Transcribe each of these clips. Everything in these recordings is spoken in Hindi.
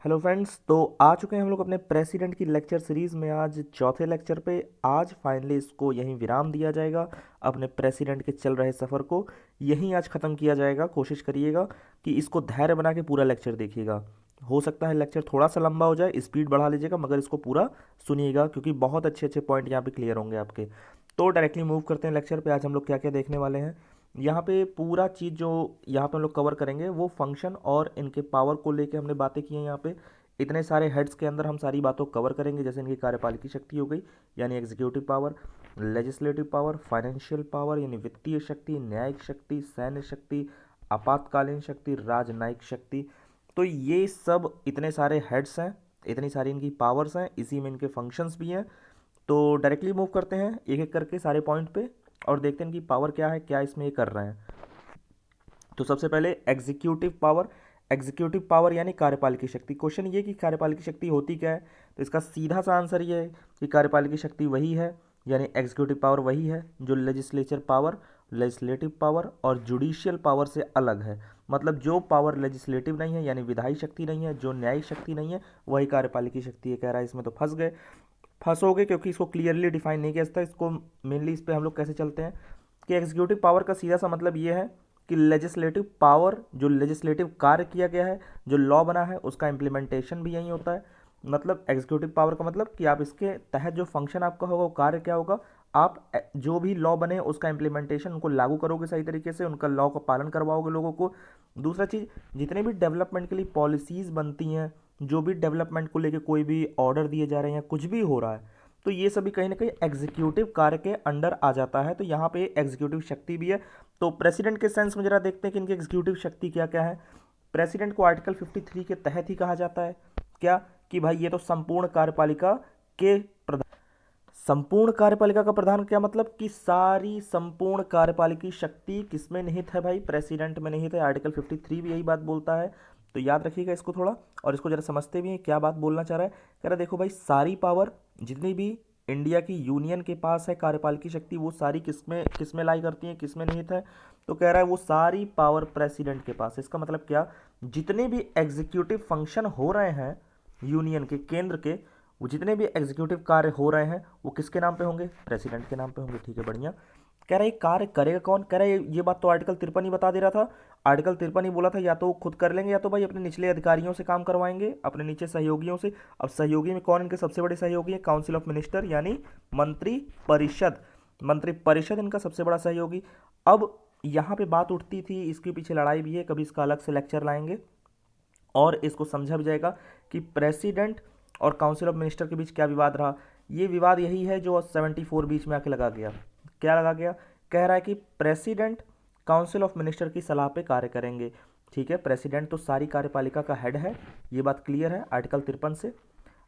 हेलो फ्रेंड्स, तो आ चुके हैं हम लोग अपने प्रेसिडेंट की लेक्चर सीरीज़ में। आज चौथे लेक्चर पे आज फाइनली इसको यहीं विराम दिया जाएगा। अपने प्रेसिडेंट के चल रहे सफ़र को यहीं आज ख़त्म किया जाएगा। कोशिश करिएगा कि इसको धैर्य बना के पूरा लेक्चर देखिएगा। हो सकता है लेक्चर थोड़ा सा लंबा हो जाए, स्पीड बढ़ा लीजिएगा, मगर इसको पूरा सुनिएगा क्योंकि बहुत अच्छे अच्छे पॉइंट यहाँ पे क्लियर होंगे आपके। तो डायरेक्टली मूव करते हैं लेक्चर पे। आज हम लोग क्या क्या देखने वाले हैं। यहाँ पे पूरा चीज़ जो यहाँ पे हम लोग कवर करेंगे वो फंक्शन और इनके पावर को लेके हमने बातें की हैं। यहाँ पे इतने सारे हेड्स के अंदर हम सारी बातों को कवर करेंगे, जैसे इनकी कार्यपालिकी शक्ति हो गई यानी executive power, legislative power, financial power यानी वित्तीय शक्ति, न्यायिक शक्ति, सैन्य शक्ति, आपातकालीन शक्ति, राजनयिक शक्ति। तो ये सब इतने सारे हेड्स हैं, इतनी सारी इनकी पावर्स हैं, इसी में इनके फंक्शंस भी हैं। तो डायरेक्टली मूव करते हैं एक एक करके सारे पॉइंट पे और देखते हैं इनकी पावर क्या है, क्या इसमें ये कर रहे हैं। तो सबसे पहले एग्जीक्यूटिव पावर। एग्जीक्यूटिव पावर यानी कार्यपालिकी शक्ति। क्वेश्चन ये कि कार्यपालिकी शक्ति होती क्या है, तो इसका सीधा सा आंसर ये है कि कार्यपालिकी शक्ति वही है यानी एग्जीक्यूटिव पावर वही है जो लेजिस्लेचर पावर, लेजिस्लेटिव पावर और जुडिशियल पावर से अलग है। मतलब जो पावर लेजिस्लेटिव नहीं है यानी विधायी शक्ति नहीं है, जो न्यायिक शक्ति नहीं है, वही कार्यपालिकी शक्ति है। कह रहा है इसमें तो फंस गए, फंसोगे क्योंकि इसको क्लियरली डिफाइन नहीं किया जाता। इसको मेनली इस पर हम लोग कैसे चलते हैं कि एग्जीक्यूटिव पावर का सीधा सा मतलब ये है कि लेजिस्लेटिव पावर, जो लेजिस्लेटिव कार्य किया गया है, जो लॉ बना है, उसका इम्प्लीमेंटेशन भी यही होता है। मतलब एग्जीक्यूटिव पावर का मतलब कि आप इसके तहत जो फंक्शन आपका होगा वो कार्य क्या होगा, आप जो भी लॉ बने उसका इम्प्लीमेंटेशन, उनको लागू करोगे सही तरीके से, उनका लॉ का पालन करवाओगे लोगों को। दूसरा चीज़, जितने भी डेवलपमेंट के लिए पॉलिसीज़ बनती हैं, जो भी डेवलपमेंट को लेके कोई भी ऑर्डर दिए जा रहे हैं, कुछ भी हो रहा है, तो ये सभी कहीं ना कहीं एग्जीक्यूटिव कार्य के अंडर आ जाता है। तो यहाँ पे एग्जीक्यूटिव शक्ति भी है। तो प्रेसिडेंट के सेंस में जरा देखते हैं कि इनकी एग्जीक्यूटिव शक्ति क्या क्या है। प्रेसिडेंट को आर्टिकल 53 के तहत ही कहा जाता है क्या कि भाई ये तो संपूर्ण कार्यपालिका के प्रधान। संपूर्ण कार्यपालिका का प्रधान क्या मतलब कि सारी संपूर्ण कार्यपालिकी शक्ति किसमें निहित है भाई, प्रेसिडेंट में निहित है। आर्टिकल 53 भी यही बात बोलता है। तो याद रखिएगा इसको थोड़ा, और इसको जरा समझते भी हैं क्या बात बोलना चाह रहा है। कह रहा है देखो भाई, सारी पावर जितनी भी इंडिया की यूनियन के पास है कार्यपालिकी शक्ति, वो सारी किसमें किसमें लाई करती है, किसमें निहित है। तो कह रहा है वो सारी पावर प्रेसिडेंट के पास। इसका मतलब क्या, जितने भी एग्जीक्यूटिव फंक्शन हो रहे हैं यूनियन के, केंद्र के, वो जितने भी एग्जीक्यूटिव कार्य हो रहे हैं वो किसके नाम पे होंगे, प्रेसिडेंट के नाम पे होंगे। ठीक है, बढ़िया। कह रहा है कार्य करेगा कौन, कह रहा है ये बात तो आर्टिकल 53 ही बता दे रहा था। आर्टिकल 53 ही बोला था या तो वो खुद कर लेंगे या तो भाई अपने निचले अधिकारियों से काम करवाएंगे, अपने नीचे सहयोगियों से। अब सहयोगी में कौन इनके सबसे बड़े सहयोगी है, काउंसिल ऑफ मिनिस्टर यानी मंत्री परिषद। मंत्री परिषद इनका सबसे बड़ा सहयोगी। अब यहाँ पे बात उठती थी, इसके पीछे लड़ाई भी है, कभी इसका अलग से लेक्चर लाएंगे और इसको समझा भी जाएगा कि प्रेसिडेंट और काउंसिल ऑफ मिनिस्टर के बीच क्या विवाद रहा। ये विवाद यही है जो 74 बीच में आके लगा गया। क्या लगा गया, कह रहा है कि प्रेसिडेंट काउंसिल ऑफ मिनिस्टर की सलाह पे कार्य करेंगे। ठीक है, प्रेसिडेंट तो सारी कार्यपालिका का हेड है, ये बात क्लियर है आर्टिकल 53 से।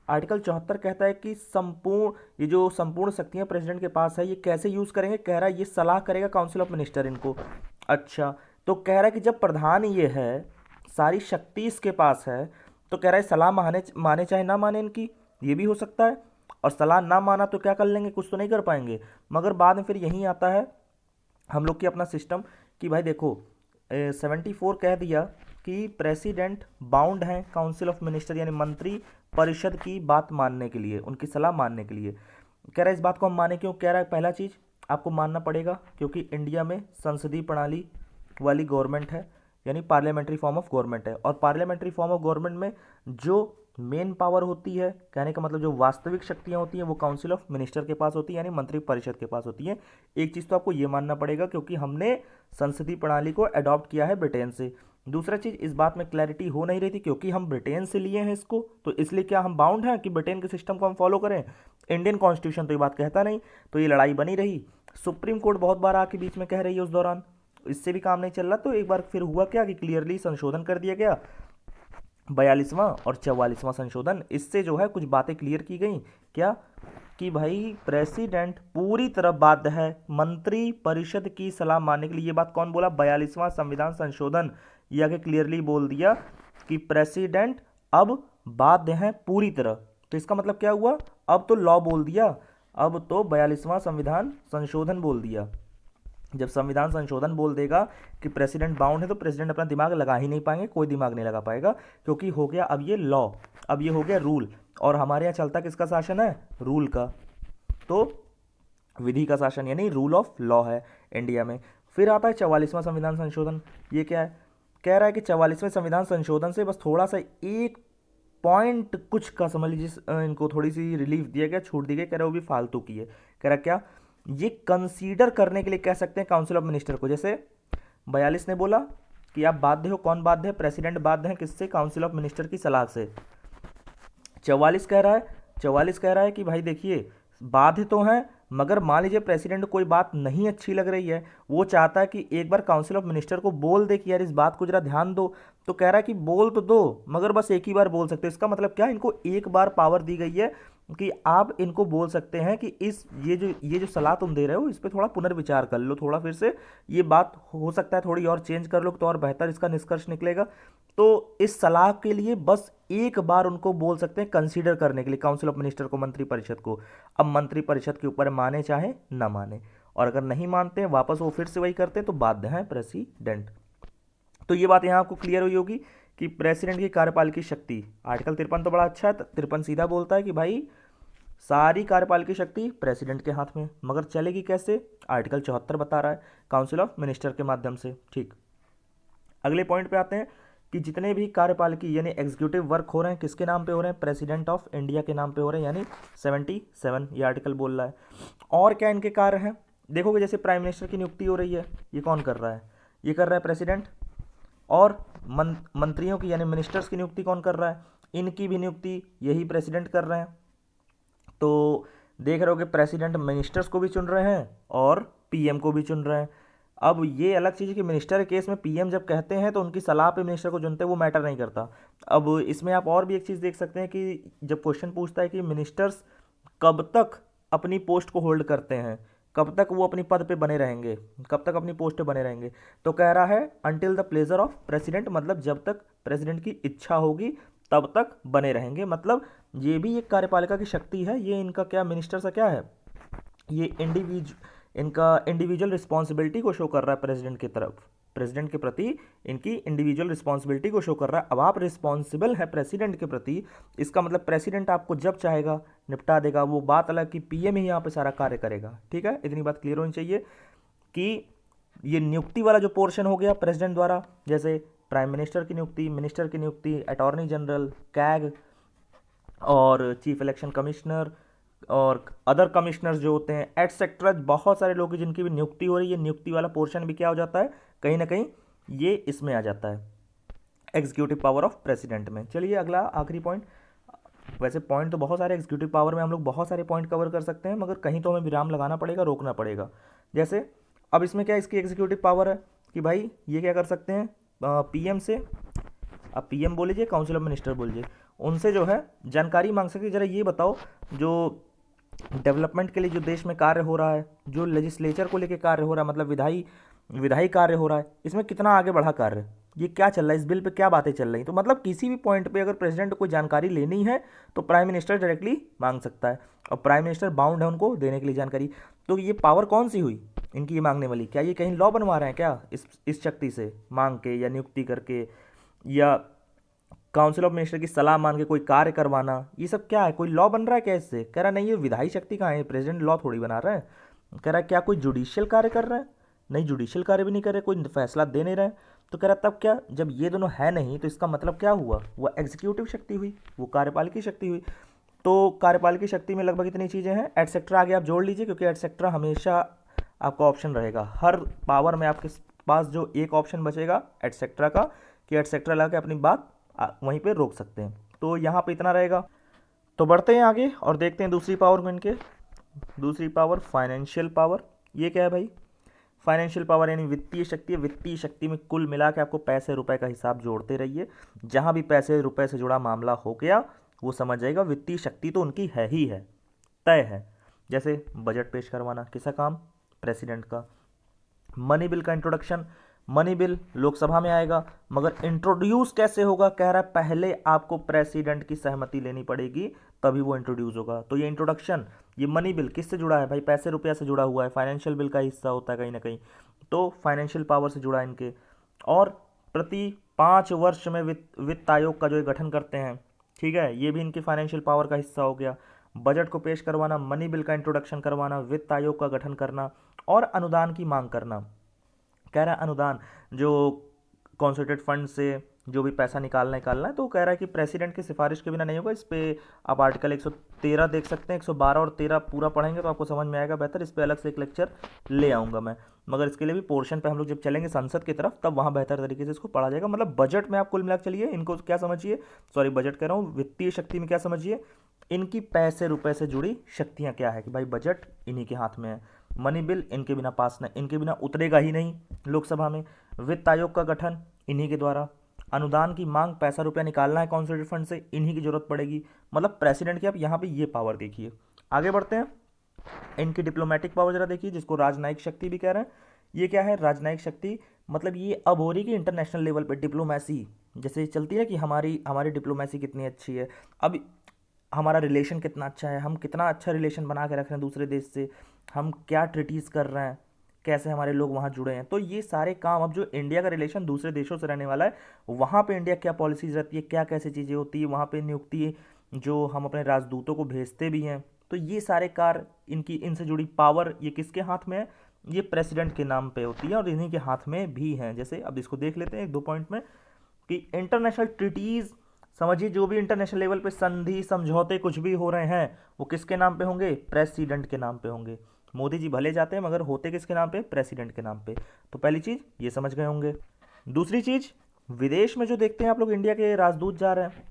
आर्टिकल 74 कहता है कि संपूर्ण, ये जो संपूर्ण शक्तियां प्रेसिडेंट के पास है, ये कैसे यूज करेंगे, कह रहा है ये सलाह करेगा काउंसिल ऑफ मिनिस्टर इनको। अच्छा, तो कह रहा है कि जब प्रधान ये है, सारी शक्ति इसके पास है, तो कह रहा है सलाह माने माने चाहे ना माने इनकी, ये भी हो सकता है। और सलाह ना माना तो क्या कर लेंगे, कुछ तो नहीं कर पाएंगे। मगर बाद में फिर यही आता है हम लोग की अपना सिस्टम कि भाई देखो 74 कह दिया कि प्रेसिडेंट बाउंड हैं काउंसिल ऑफ मिनिस्टर यानी मंत्री परिषद की बात मानने के लिए, उनकी सलाह मानने के लिए। कह रहा है इस बात को हम माने क्यों, कह रहा है पहला चीज़ आपको मानना पड़ेगा क्योंकि इंडिया में संसदीय प्रणाली वाली गवर्नमेंट है यानी पार्लियामेंट्री फॉर्म ऑफ गवर्नमेंट है। और पार्लियामेंट्री फॉर्म ऑफ गवर्नमेंट में जो मेन पावर होती है, कहने का मतलब जो वास्तविक शक्तियां होती हैं, वो काउंसिल ऑफ मिनिस्टर के पास होती है यानी मंत्री परिषद के पास होती है। एक चीज़ तो आपको ये मानना पड़ेगा क्योंकि हमने संसदीय प्रणाली को अडॉप्ट किया है ब्रिटेन से। दूसरा चीज़, इस बात में क्लैरिटी हो नहीं रही थी क्योंकि हम ब्रिटेन से लिए हैं इसको, तो इसलिए क्या हम बाउंड हैं कि ब्रिटेन के सिस्टम को हम फॉलो करें। इंडियन कॉन्स्टिट्यूशन तो ये बात कहता नहीं, तो ये लड़ाई बनी रही। सुप्रीम कोर्ट बहुत बार आके बीच में कह रही है उस दौरान, इससे भी काम नहीं चल रहा। तो एक बार फिर हुआ क्या कि क्लियरली संशोधन कर दिया गया, 42वां और 44वां संशोधन। इससे जो है कुछ बातें क्लियर की गई। क्या कि भाई प्रेसिडेंट पूरी तरह बाध्य है मंत्री परिषद की सलाह मानने के लिए। ये बात कौन बोला, 42वां संविधान संशोधन। ये आगे क्लियरली बोल दिया कि प्रेसिडेंट अब बाध्य है पूरी तरह। तो इसका मतलब क्या हुआ, अब तो लॉ बोल दिया, अब तो 42वां संविधान संशोधन बोल दिया। जब संविधान संशोधन बोल देगा कि प्रेसिडेंट बाउंड है तो प्रेसिडेंट अपना दिमाग लगा ही नहीं पाएंगे, कोई दिमाग नहीं लगा पाएगा, क्योंकि हो गया अब ये लॉ, अब ये हो गया रूल। और हमारे यहाँ चलता किसका शासन है? रूल का। तो विधि का शासन यानी रूल ऑफ लॉ है इंडिया में। फिर आता है 44वां संविधान संशोधन। ये क्या है? कह रहा है कि 44वें संविधान संशोधन से बस थोड़ा सा एक पॉइंट कुछ का समझ लीजिए, इनको थोड़ी सी रिलीफ दिया गया, छूट दी गई। कह रहा है वो भी फालतू की है। कह रहा क्या? ये कंसीडर करने के लिए कह सकते हैं काउंसिल ऑफ मिनिस्टर को। जैसे 42 ने बोला कि आप बाध्य हो, कौन बाध्य है? प्रेसिडेंट बाध्य है किससे? काउंसिल ऑफ मिनिस्टर की सलाह से। 44 कह रहा है कि भाई देखिए बाध्य तो हैं, मगर मान लीजिए प्रेसिडेंट को कोई बात नहीं अच्छी लग रही है, वो चाहता है कि एक बार काउंसिल ऑफ मिनिस्टर को बोल दे कि यार इस बात को जरा ध्यान दो। तो कह रहा है कि बोल तो दो, मगर बस एक ही बार बोल सकते हो। इसका मतलब क्या? इनको एक बार पावर दी गई है कि आप इनको बोल सकते हैं कि ये जो सलाह तुम दे रहे हो इस पर थोड़ा पुनर्विचार कर लो, थोड़ा फिर से ये बात हो सकता है थोड़ी और चेंज कर लो तो और बेहतर इसका निष्कर्ष निकलेगा। तो इस सलाह के लिए बस एक बार उनको बोल सकते हैं कंसीडर करने के लिए, काउंसिल ऑफ मिनिस्टर को, मंत्रिपरिषद को। अब मंत्रिपरिषद के ऊपर माने चाहे ना माने, और अगर नहीं मानते हैं वापस वो फिर से वही करते हैं तो बाध्य हैं प्रेसिडेंट। तो ये बात यहाँ आपको क्लियर हुई होगी कि प्रेसिडेंट की कार्यपालिकी शक्ति, आर्टिकल 53 तो बड़ा अच्छा है। 53 सीधा बोलता है कि भाई सारी कार्यपालिकी शक्ति प्रेसिडेंट के हाथ में, मगर चलेगी कैसे? आर्टिकल 74 बता रहा है, काउंसिल ऑफ मिनिस्टर के माध्यम से। ठीक, अगले पॉइंट पे आते हैं कि जितने भी कार्यपालिकी यानी एग्जीक्यूटिव वर्क हो रहे हैं किसके नाम पे हो रहे हैं? प्रेसिडेंट ऑफ इंडिया के नाम पे हो रहे हैं, यानी 77 ये आर्टिकल बोल रहा है। और क्या इनके कार्य हैं? देखोगे जैसे प्राइम मिनिस्टर की नियुक्ति हो रही है, ये कौन कर रहा है? ये कर रहा है प्रेसिडेंट। और मंत्रियों की यानी मिनिस्टर्स की नियुक्ति कौन कर रहा है? इनकी भी नियुक्ति यही प्रेसिडेंट कर रहे हैं। तो देख रहे हो कि प्रेसिडेंट मिनिस्टर्स को भी चुन रहे हैं और पीएम को भी चुन रहे हैं। अब ये अलग चीज़ है कि मिनिस्टर के केस में पीएम जब कहते हैं तो उनकी सलाह पे मिनिस्टर को चुनते हैं, वो मैटर नहीं करता। अब इसमें आप और भी एक चीज़ देख सकते हैं कि जब क्वेश्चन पूछता है कि मिनिस्टर्स कब तक अपनी पोस्ट को होल्ड करते हैं, कब तक वो अपनी पद पे बने रहेंगे, कब तक अपनी पोस्ट पे बने रहेंगे, तो कह रहा है until the pleasure of president, मतलब जब तक प्रेसिडेंट की इच्छा होगी तब तक बने रहेंगे। मतलब ये भी एक कार्यपालिका की शक्ति है। ये इनका क्या, मिनिस्टर सा क्या है, ये इनका इंडिविजुअल रिस्पॉन्सिबिलिटी को शो कर रहा है प्रेसिडेंट की तरफ, प्रेसिडेंट के प्रति इनकी इंडिविजुअल रिस्पॉन्सिबिलिटी को शो कर रहा है। अब आप रिस्पॉन्सिबल है प्रेसिडेंट के प्रति, इसका मतलब प्रेसिडेंट आपको जब चाहेगा निपटा देगा। वो बात अलग कि पीएम ही यहाँ पे सारा कार्य करेगा। ठीक है, इतनी बात क्लियर होनी चाहिए कि ये नियुक्ति वाला जो पोर्शन हो गया प्रेसिडेंट द्वारा, जैसे प्राइम मिनिस्टर की नियुक्ति, मिनिस्टर की नियुक्ति, अटॉर्नी जनरल, कैग और चीफ इलेक्शन कमिश्नर और अदर कमिश्नर्स जो होते हैं एटसेट्रा, बहुत सारे लोग जिनकी भी नियुक्ति हो रही है, नियुक्ति वाला पोर्शन भी क्या हो जाता है, कहीं ना कहीं ये इसमें आ जाता है एग्जीक्यूटिव पावर ऑफ प्रेसिडेंट में। चलिए अगला आखिरी पॉइंट। वैसे पॉइंट तो बहुत सारे एग्जीक्यूटिव पावर में हम लोग बहुत सारे पॉइंट कवर कर सकते हैं, मगर कहीं तो हमें विराम लगाना पड़ेगा, रोकना पड़ेगा। जैसे अब इसमें क्या इसकी एग्जीक्यूटिव पावर है कि भाई ये क्या कर सकते हैं, पीएम से, अब पीएम बोल लीजिए, काउंसिल ऑफ मिनिस्टर बोल लीजिए, उनसे जो है जानकारी मांग सकते हैं। जरा ये बताओ जो डेवलपमेंट के लिए जो देश में कार्य हो रहा है, जो लेजिस्लेचर को लेके कार्य हो रहा है, मतलब विधायी कार्य हो रहा है, इसमें कितना आगे बढ़ा कार्य, ये क्या चल रहा है, इस बिल पे क्या बातें चल रही। तो मतलब किसी भी पॉइंट पे अगर प्रेसिडेंट को कोई जानकारी लेनी है तो प्राइम मिनिस्टर डायरेक्टली मांग सकता है, और प्राइम मिनिस्टर बाउंड है उनको देने के लिए जानकारी। तो ये पावर कौन सी हुई इनकी ये मांगने वाली? क्या ये कहीं लॉ बनवा रहे हैं क्या इस शक्ति से मांग के, या नियुक्ति करके, या काउंसिल ऑफ मिनिस्टर की सलाह मान के कोई कार्य करवाना, ये सब क्या है, कोई लॉ बन रहा है क्या इससे? कह रहा नहीं, ये विधायी शक्ति कहाँ है, प्रेसिडेंट लॉ थोड़ी बना रहा है। कह रहा है क्या कोई जुडिशियल कार्य कर रहा है? नहीं, जुडिशियल कार्य भी नहीं कर रहे, कोई फैसला दे नहीं रहे। तो कह रहा तब क्या, जब ये दोनों है नहीं तो इसका मतलब क्या हुआ, वो एग्जीक्यूटिव शक्ति हुई, वो कार्यपालिकी शक्ति हुई। तो कार्यपालिकी शक्ति में लगभग इतनी चीज़ें हैं। एटसेट्रा आगे आप जोड़ लीजिए, क्योंकि एटसेट्रा हमेशा आपका ऑप्शन रहेगा। हर पावर में आपके पास जो एक ऑप्शन बचेगा एटसेट्रा का, कि एटसेट्रा लगा के अपनी बात वहीं पे रोक सकते हैं। तो यहाँ पे इतना रहेगा। तो बढ़ते हैं आगे और देखते हैं दूसरी पावर को इनके। दूसरी पावर फाइनेंशियल पावर। ये क्या है भाई? फाइनेंशियल पावर यानी वित्तीय शक्ति है। वित्तीय शक्ति में कुल मिला के आपको पैसे रुपए का हिसाब जोड़ते रहिए। जहाँ भी पैसे रुपए से जुड़ा मामला हो गया वो समझ जाएगा वित्तीय शक्ति तो उनकी है ही है, तय है। जैसे बजट पेश करवाना किसका काम? प्रेसिडेंट का। मनी बिल का इंट्रोडक्शन, मनी बिल लोकसभा में आएगा, मगर इंट्रोड्यूस कैसे होगा? कह रहा है पहले आपको प्रेसिडेंट की सहमति लेनी पड़ेगी तभी वो इंट्रोड्यूस होगा। तो ये इंट्रोडक्शन, ये मनी बिल किससे जुड़ा है भाई? पैसे रुपया से जुड़ा हुआ है, फाइनेंशियल बिल का हिस्सा होता है कहीं ना कहीं। तो फाइनेंशियल पावर से जुड़ा इनके। और प्रति 5 वर्ष में वित्त आयोग का जो ये गठन करते हैं, ठीक है, ये भी इनकी फाइनेंशियल पावर का हिस्सा हो गया। बजट को पेश करवाना, मनी बिल का इंट्रोडक्शन करवाना, वित्त आयोग का गठन करना और अनुदान की मांग करना। कह रहा है अनुदान जो कॉन्सोलिडेटेड फंड से जो भी पैसा निकालना है, तो कह रहा है कि प्रेसिडेंट की सिफारिश के बिना नहीं होगा। इस पे आप आर्टिकल 113 देख सकते हैं, 112 और 13 पूरा पढ़ेंगे तो आपको समझ में आएगा बेहतर। इस पे अलग से एक लेक्चर ले आऊँगा मैं, मगर इसके लिए भी पोर्शन पे हम लोग जब चलेंगे संसद की तरफ तब वहाँ बेहतर तरीके से इसको पढ़ा जाएगा। मतलब बजट में आप कुल मिलाकर चलिए इनको क्या समझिए, सॉरी बजट कह रहा हूँ, वित्तीय शक्ति में क्या समझिए, इनकी पैसे रुपए से जुड़ी शक्तियाँ क्या है कि भाई बजट इन्हीं के हाथ में है। मनी बिल इनके बिना पास नहीं, इनके बिना उतरेगा ही नहीं लोकसभा में। वित्त आयोग का गठन इन्हीं के द्वारा। अनुदान की मांग, पैसा रुपया निकालना है कॉन्सोलिडेटेड फंड से, इन्हीं की जरूरत पड़ेगी। मतलब प्रेसिडेंट की आप यहाँ पे ये पावर देखिए। आगे बढ़ते हैं, इनकी डिप्लोमेटिक पावर जरा देखिए, जिसको राजनयिक शक्ति भी कह रहे हैं। ये क्या है राजनयिक शक्ति, मतलब ये अब हो रही कि इंटरनेशनल लेवल पे डिप्लोमेसी जैसे चलती है कि हमारी हमारी डिप्लोमेसी कितनी अच्छी है, अब हमारा रिलेशन कितना अच्छा है, हम कितना अच्छा रिलेशन बना के रख रहे हैं दूसरे देश से, हम क्या ट्रीटीज़ कर रहे हैं, कैसे हमारे लोग वहाँ जुड़े हैं। तो ये सारे काम, अब जो इंडिया का रिलेशन दूसरे देशों से रहने वाला है, वहाँ पे इंडिया क्या पॉलिसीज रहती है, क्या कैसी चीज़ें होती है, वहाँ पे नियुक्ति जो हम अपने राजदूतों को भेजते भी हैं, तो ये सारे कार्य इनकी, इनसे जुड़ी पावर ये किसके हाथ में है, ये प्रेसिडेंट के नाम पे होती है और इन्हीं के हाथ में भी हैं। जैसे अब इसको देख लेते हैं एक दो पॉइंट में कि इंटरनेशनल ट्रीटीज़, समझिए जो भी इंटरनेशनल लेवल पे संधि समझौते कुछ भी हो रहे हैं वो किसके नाम पे होंगे, प्रेसिडेंट के नाम पे होंगे। मोदी जी भले जाते हैं मगर होते किसके नाम पे, प्रेसिडेंट के नाम पे। तो पहली चीज़ ये समझ गए होंगे। दूसरी चीज़, विदेश में जो देखते हैं आप लोग इंडिया के राजदूत जा रहे हैं,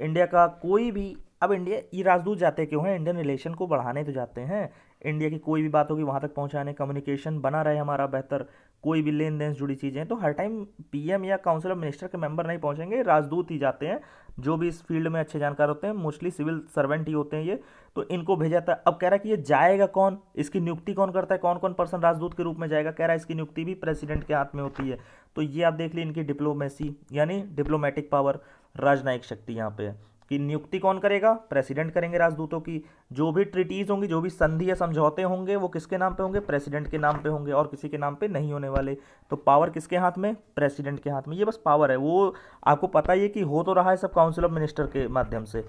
इंडिया का कोई भी, अब इंडिया ये राजदूत जाते क्यों हैं, इंडियन रिलेशन को बढ़ाने तो जाते हैं। इंडिया की कोई भी बात होगी वहाँ तक पहुँचाने, कम्युनिकेशन बना रहे हमारा बेहतर, कोई भी लेन देन से जुड़ी चीज़ें, तो हर टाइम पीएम या काउंसिल ऑफ मिनिस्टर के मेंबर नहीं पहुँचेंगे, राजदूत ही जाते हैं जो भी इस फील्ड में अच्छे जानकार होते हैं, मोस्टली सिविल सर्वेंट ही होते हैं ये, तो इनको भेजा जाता है। अब कह रहा है कि ये जाएगा कौन, इसकी नियुक्ति कौन करता है, कौन कौन पर्सन राजदूत के रूप में जाएगा, कह रहा है इसकी नियुक्ति भी प्रेसिडेंट के हाथ में होती है। तो ये आप देख लीजिए इनकी डिप्लोमेसी यानी डिप्लोमेटिक पावर, राजनयिक शक्ति यहाँ पे है कि नियुक्ति कौन करेगा, प्रेसिडेंट करेंगे राजदूतों की। जो भी ट्रीटीज होंगी, जो भी संधि या समझौते होंगे वो किसके नाम पे होंगे, प्रेसिडेंट के नाम पे होंगे और किसी के नाम पे नहीं होने वाले। तो पावर किसके हाथ में, प्रेसिडेंट के हाथ में। ये बस पावर है, वो आपको पता ही है कि हो तो रहा है सब काउंसिल ऑफ मिनिस्टर के माध्यम से,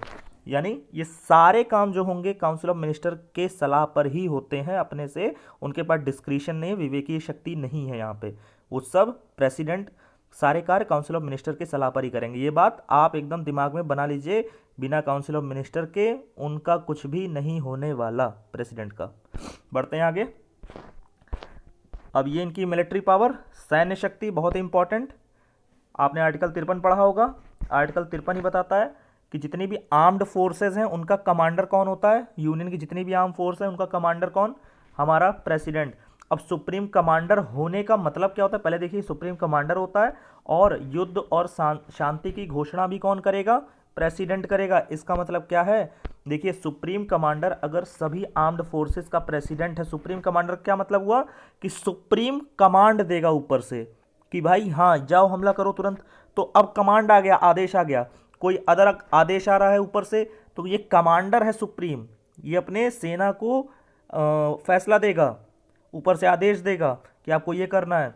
यानी ये सारे काम जो होंगे काउंसिल ऑफ मिनिस्टर के सलाह पर ही होते हैं अपने से, उनके पास डिस्क्रिशन नहीं, विवेकीय शक्ति नहीं है यहाँ पे। वो सब प्रेसिडेंट सारे कार्य काउंसिल ऑफ मिनिस्टर के सलाह पर ही करेंगे। ये बात आप एकदम दिमाग में बना लीजिए, बिना काउंसिल ऑफ मिनिस्टर के उनका कुछ भी नहीं होने वाला प्रेसिडेंट का। बढ़ते हैं आगे। अब ये इनकी मिलिट्री पावर, सैन्य शक्ति बहुत इंपॉर्टेंट। आपने आर्टिकल 53 पढ़ा होगा, आर्टिकल 53 ही बताता है कि जितनी भी आर्म्ड फोर्सेज हैं उनका कमांडर कौन होता है, यूनियन की जितनी भी आर्म फोर्स है उनका कमांडर कौन, हमारा प्रेसिडेंट। अब सुप्रीम कमांडर होने का मतलब क्या होता है, पहले देखिए सुप्रीम कमांडर होता है और युद्ध और शांति की घोषणा भी कौन करेगा, प्रेसिडेंट करेगा। इसका मतलब क्या है, देखिए सुप्रीम कमांडर अगर सभी आर्म्ड फोर्सेस का प्रेसिडेंट है, सुप्रीम कमांडर क्या मतलब हुआ कि सुप्रीम कमांड देगा ऊपर से कि भाई हाँ जाओ हमला करो तुरंत, तो अब कमांड आ गया, आदेश आ गया, कोई अदर आदेश आ रहा है ऊपर से, तो ये कमांडर है सुप्रीम, ये अपने सेना को फैसला देगा, ऊपर से आदेश देगा कि आपको ये करना है।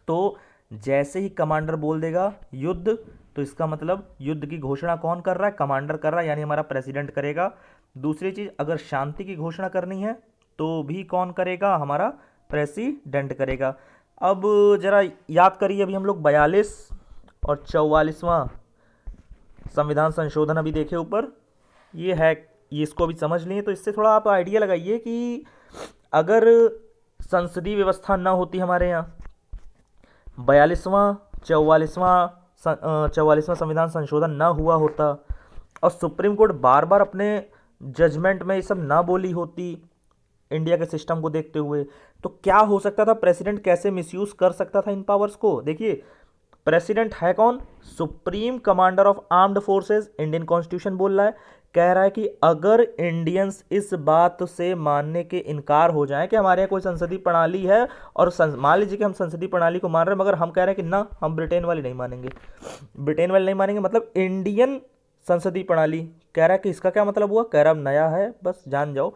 तो जैसे ही कमांडर बोल देगा युद्ध, तो इसका मतलब युद्ध की घोषणा कौन कर रहा है, कमांडर कर रहा है, यानी हमारा प्रेसिडेंट करेगा। दूसरी चीज़, अगर शांति की घोषणा करनी है तो भी कौन करेगा, हमारा प्रेसिडेंट करेगा। अब जरा याद करिए, अभी हम लोग 42 और 44वां संविधान संशोधन अभी देखे ऊपर, ये है, ये इसको भी समझ लिए, तो इससे थोड़ा आप आइडिया लगाइए कि अगर संसदीय व्यवस्था ना होती हमारे यहाँ, 42वां 44वां संविधान संशोधन ना हुआ होता और सुप्रीम कोर्ट बार बार अपने जजमेंट में ये सब ना बोली होती इंडिया के सिस्टम को देखते हुए, तो क्या हो सकता था, प्रेसिडेंट कैसे मिसयूज कर सकता था इन पावर्स को। देखिए प्रेसिडेंट है कौन, supreme commander of armed forces, Indian constitution बोल रहा है, कह रहा है कि अगर इंडियंस इस बात से मानने के इनकार हो जाए कि हमारे यहाँ कोई संसदीय प्रणाली है, और मान लीजिए कि हम संसदीय प्रणाली को मान रहे हैं मगर हम कह रहे हैं कि ना हम ब्रिटेन वाली नहीं मानेंगे, ब्रिटेन वाली नहीं मानेंगे, मतलब इंडियन संसदीय प्रणाली, कह रहा है कि इसका क्या मतलब हुआ, कह रहा है नया है बस जान जाओ,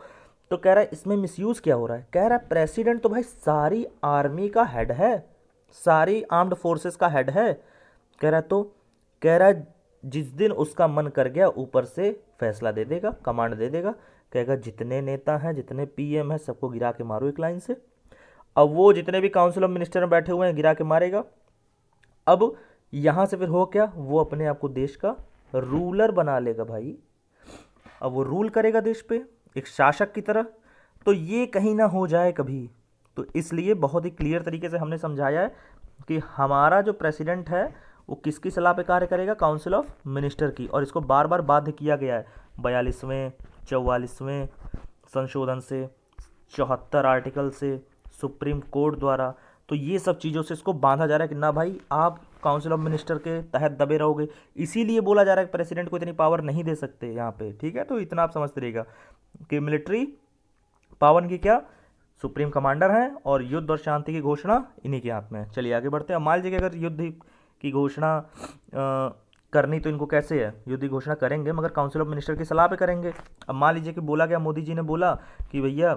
तो कह रहा है इसमें मिसयूज़ क्या हो रहा है, कह रहा है प्रेसिडेंट तो भाई सारी आर्मी का हेड है, सारी आर्म्ड फोर्सेस का हेड है। कह रहा है तो कह रहा है जिस दिन उसका मन कर गया ऊपर से फैसला दे देगा, कमांड दे देगा, कहेगा जितने नेता हैं जितने पीएम हैं सबको गिरा के मारो एक लाइन से। अब वो जितने भी काउंसिल ऑफ मिनिस्टर में बैठे हुए हैं गिरा के मारेगा। अब यहाँ से फिर हो क्या, वो अपने आप को देश का रूलर बना लेगा भाई। अब वो रूल करेगा देश पे एक शासक की तरह। तो ये कहीं ना हो जाए कभी, तो इसलिए बहुत ही क्लियर तरीके से हमने समझाया है कि हमारा जो प्रेसिडेंट है वो किसकी सलाह पे कार्य करेगा, काउंसिल ऑफ मिनिस्टर की। और इसको बार बार बाध्य किया गया है 42वें 44वें संशोधन से, 74 आर्टिकल से, सुप्रीम कोर्ट द्वारा। तो ये सब चीज़ों से इसको बांधा जा रहा है कि ना भाई आप काउंसिल ऑफ मिनिस्टर के तहत दबे रहोगे। इसीलिए बोला जा रहा है कि प्रेसिडेंट को इतनी पावर नहीं दे सकते यहाँ पे, ठीक है। तो इतना आप समझते रहिएगा कि मिलिट्री पावर की क्या, सुप्रीम कमांडर हैं और युद्ध और शांति की घोषणा इन्हीं के हाथ में है। चलिए आगे बढ़ते हैं। मान लीजिए कि अगर युद्ध की घोषणा करनी तो इनको कैसे है, युद्ध की घोषणा करेंगे मगर काउंसिल ऑफ मिनिस्टर की सलाह पे करेंगे। अब मान लीजिए कि बोला गया, मोदी जी ने बोला कि भैया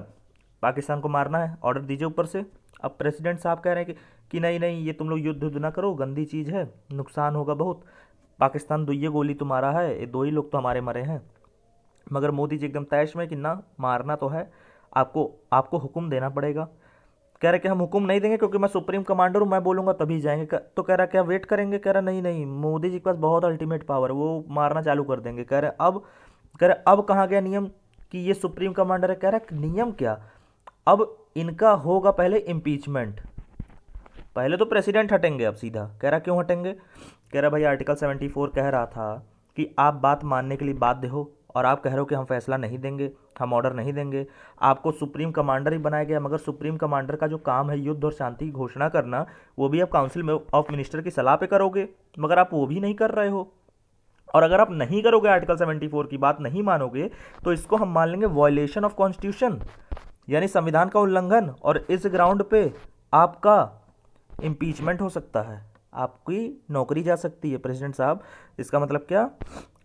पाकिस्तान को मारना है, ऑर्डर दीजिए ऊपर से। अब प्रेसिडेंट साहब कह रहे हैं कि नहीं नहीं ये तुम लोग युद्ध ना करो, गंदी चीज़ है, नुकसान होगा बहुत, पाकिस्तान दुइये गोली तो मारा है, ये दो ही लोग तो हमारे मरे हैं। मगर मोदी जी एकदम तैश में कि ना मारना तो है, आपको हुक्म देना पड़ेगा। कह रहे कि हम हुक्म नहीं देंगे क्योंकि मैं सुप्रीम कमांडर हूँ, मैं बोलूँगा तभी जाएंगे। तो कह रहा क्या वेट करेंगे, कह रहा नहीं नहीं मोदी जी के पास बहुत अल्टीमेट पावर है, वो मारना चालू कर देंगे। कह रहे अब कहाँ गया नियम कि ये सुप्रीम कमांडर है। कह रहा नियम क्या, अब इनका होगा पहले इम्पीचमेंट, पहले तो प्रेसिडेंट हटेंगे। अब सीधा कह रहा क्यों हटेंगे, कह रहा भाई आर्टिकल 74 कह रहा था कि आप बात मानने के लिए बाध्य हो, और आप कह रहे हो कि हम फैसला नहीं देंगे, हम ऑर्डर नहीं देंगे। आपको सुप्रीम कमांडर ही बनाया गया, मगर सुप्रीम कमांडर का जो काम है युद्ध और शांति की घोषणा करना, वो भी आप काउंसिल ऑफ मिनिस्टर की सलाह पे करोगे, मगर आप वो भी नहीं कर रहे हो। और अगर आप नहीं करोगे, आर्टिकल 74 की बात नहीं मानोगे, तो इसको हम मान लेंगे वॉयलेशन ऑफ कॉन्स्टिट्यूशन, यानी संविधान का उल्लंघन। और इस ग्राउंड पे आपका इम्पीचमेंट हो सकता है, आपकी नौकरी जा सकती है प्रेसिडेंट साहब। इसका मतलब क्या,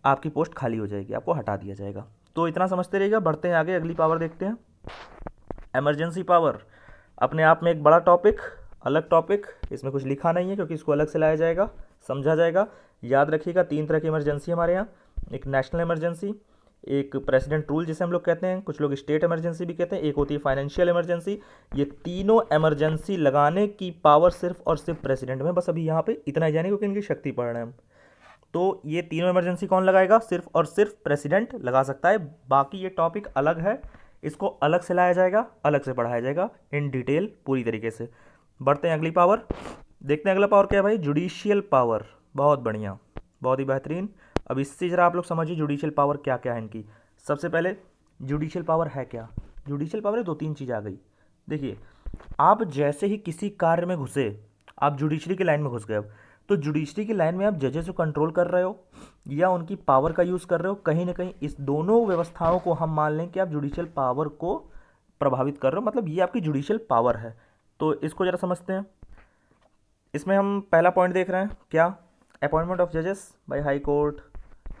आपकी पोस्ट खाली हो जाएगी, आपको हटा दिया जाएगा। तो इतना समझते रहिएगा। बढ़ते हैं आगे, अगली पावर देखते हैं, इमरजेंसी पावर। अपने आप में एक बड़ा टॉपिक, अलग टॉपिक, इसमें कुछ लिखा नहीं है क्योंकि इसको अलग से लाया जाएगा, समझा जाएगा। याद रखिएगा 3 तरह की इमरजेंसी हमारे यहाँ, एक नेशनल इमरजेंसी, एक प्रेसिडेंट रूल जिसे हम लोग कहते हैं, कुछ लोग स्टेट इमरजेंसी भी कहते हैं, एक होती है फाइनेंशियल इमरजेंसी। ये तीनों इमरजेंसी लगाने की पावर सिर्फ और सिर्फ प्रेसिडेंट में। बस अभी यहाँ पे इतना ही जाने क्योंकि इनकी शक्ति पढ़ रहे हैं हम। तो ये तीनों इमरजेंसी कौन लगाएगा, सिर्फ और सिर्फ प्रेसिडेंट लगा सकता है। बाकी ये टॉपिक अलग है, इसको अलग से लाया जाएगा, अलग से पढ़ाया जाएगा इन डिटेल पूरी तरीके से। बढ़ते हैं अगली पावर, देखते हैं अगला पावर क्या है भाई, जुडिशियल पावर। बहुत बढ़िया, बहुत ही बेहतरीन। अब इससे ज़रा आप लोग समझिए जुडिशियल पावर क्या क्या है इनकी। सबसे पहले जुडिशियल पावर है क्या, जुडिशियल पावर 2-3 चीज़ आ गई। देखिए, आप जैसे ही किसी कार्य में घुसे, आप जुडिशरी की लाइन में घुस गए, अब तो जुडिशरी की लाइन में आप जजेस को कंट्रोल कर रहे हो या उनकी पावर का यूज़ कर रहे हो, कहीं ना कहीं इस दोनों व्यवस्थाओं को हम मान लें कि आप जुडिशियल पावर को प्रभावित कर रहे हो, मतलब ये आपकी जुडिशियल पावर है। तो इसको ज़रा समझते हैं। इसमें हम पहला पॉइंट देख रहे हैं क्या, अपॉइंटमेंट ऑफ जजेस by high court,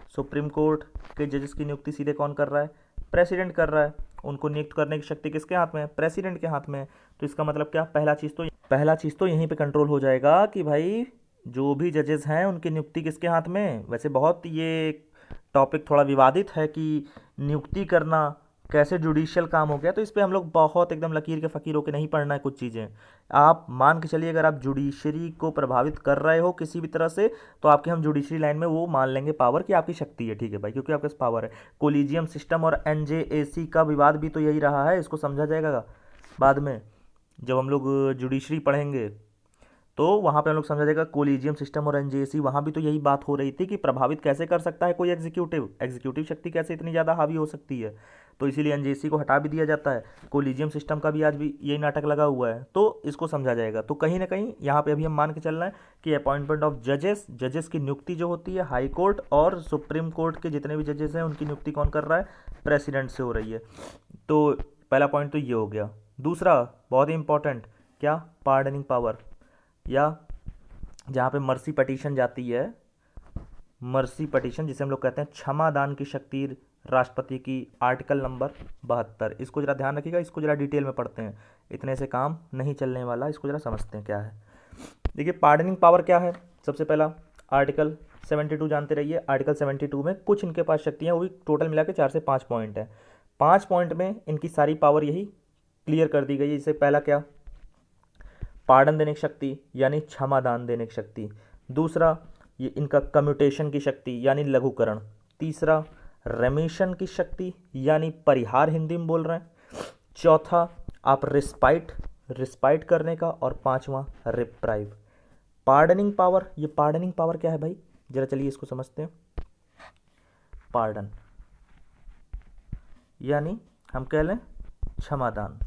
supreme court के जजेस की नियुक्ति सीधे कौन कर रहा है, प्रेसिडेंट कर रहा है। उनको नियुक्त करने की शक्ति किसके हाथ में है, प्रेसिडेंट के हाथ में है। तो इसका मतलब क्या, पहला चीज़ तो यहीं पे कंट्रोल हो जाएगा कि भाई जो भी जजेस हैं उनकी नियुक्ति किसके हाथ में। वैसे बहुत ये टॉपिक थोड़ा विवादित है कि नियुक्ति करना कैसे जुडिशियल काम हो गया, तो इस पर हम लोग बहुत एकदम लकीर के फ़कीर होकर नहीं पढ़ना है कुछ चीज़ें। आप मान के चलिए अगर आप जुडिशरी को प्रभावित कर रहे हो किसी भी तरह से, तो आपके हम जुडिशरी लाइन में वो मान लेंगे पावर कि आपकी शक्ति है, ठीक है भाई, क्योंकि आपके पास पावर है। कोलिजियम सिस्टम और एनजेएसी का विवाद भी तो यही रहा है, इसको समझा जाएगा बाद में जब हम लोग जुडिशरी पढ़ेंगे, तो वहाँ पे हम लोग समझा जाएगा कोलिजियम सिस्टम और एनजेएसी। वहाँ भी तो यही बात हो रही थी कि प्रभावित कैसे कर सकता है कोई एग्जीक्यूटिव शक्ति कैसे इतनी ज़्यादा हावी हो सकती है। तो इसीलिए एनजेएसी को हटा भी दिया जाता है, कोलिजियम सिस्टम का भी आज भी यही नाटक लगा हुआ है, तो इसको समझा जाएगा। तो कहीं ना कहीं यहाँ पे अभी हम मान के चलना है कि अपॉइंटमेंट ऑफ जजेस की नियुक्ति जो होती है हाई कोर्ट और सुप्रीम कोर्ट के जितने भी जजेस हैं उनकी नियुक्ति कौन कर रहा है, प्रेसिडेंट से हो रही है। तो पहला पॉइंट तो ये हो गया। दूसरा बहुत ही इंपॉर्टेंट क्या, पार्डनिंग पावर, या जहाँ पे मर्सी पटिशन जाती है मर्सी पटिशन, जिसे हम लोग कहते हैं क्षमा दान की शक्ति राष्ट्रपति की, आर्टिकल नंबर 72। इसको जरा ध्यान रखिएगा, इसको जरा डिटेल में पढ़ते हैं, इतने से काम नहीं चलने वाला, इसको जरा समझते हैं क्या है। देखिए पार्डनिंग पावर क्या है। सबसे पहला आर्टिकल 72 जानते रहिए। आर्टिकल 72 में कुछ इनके पास शक्तियाँ, वो भी टोटल मिला के 4 से 5 पॉइंट है। 5 पॉइंट में इनकी सारी पावर यही क्लियर कर दी गई है। जैसे पहला क्या, पार्डन देने की शक्ति यानी क्षमादान देने की शक्ति। दूसरा ये इनका कम्यूटेशन की शक्ति यानी लघुकरण। तीसरा रेमिशन की शक्ति यानी परिहार, हिंदी में बोल रहे हैं। चौथा आप रिस्पाइट करने का। और पांचवा रिप्राइव। पार्डनिंग पावर, ये पार्डनिंग पावर क्या है भाई, जरा चलिए इसको समझते हैं। पार्डन यानी हम कह लें क्षमादान।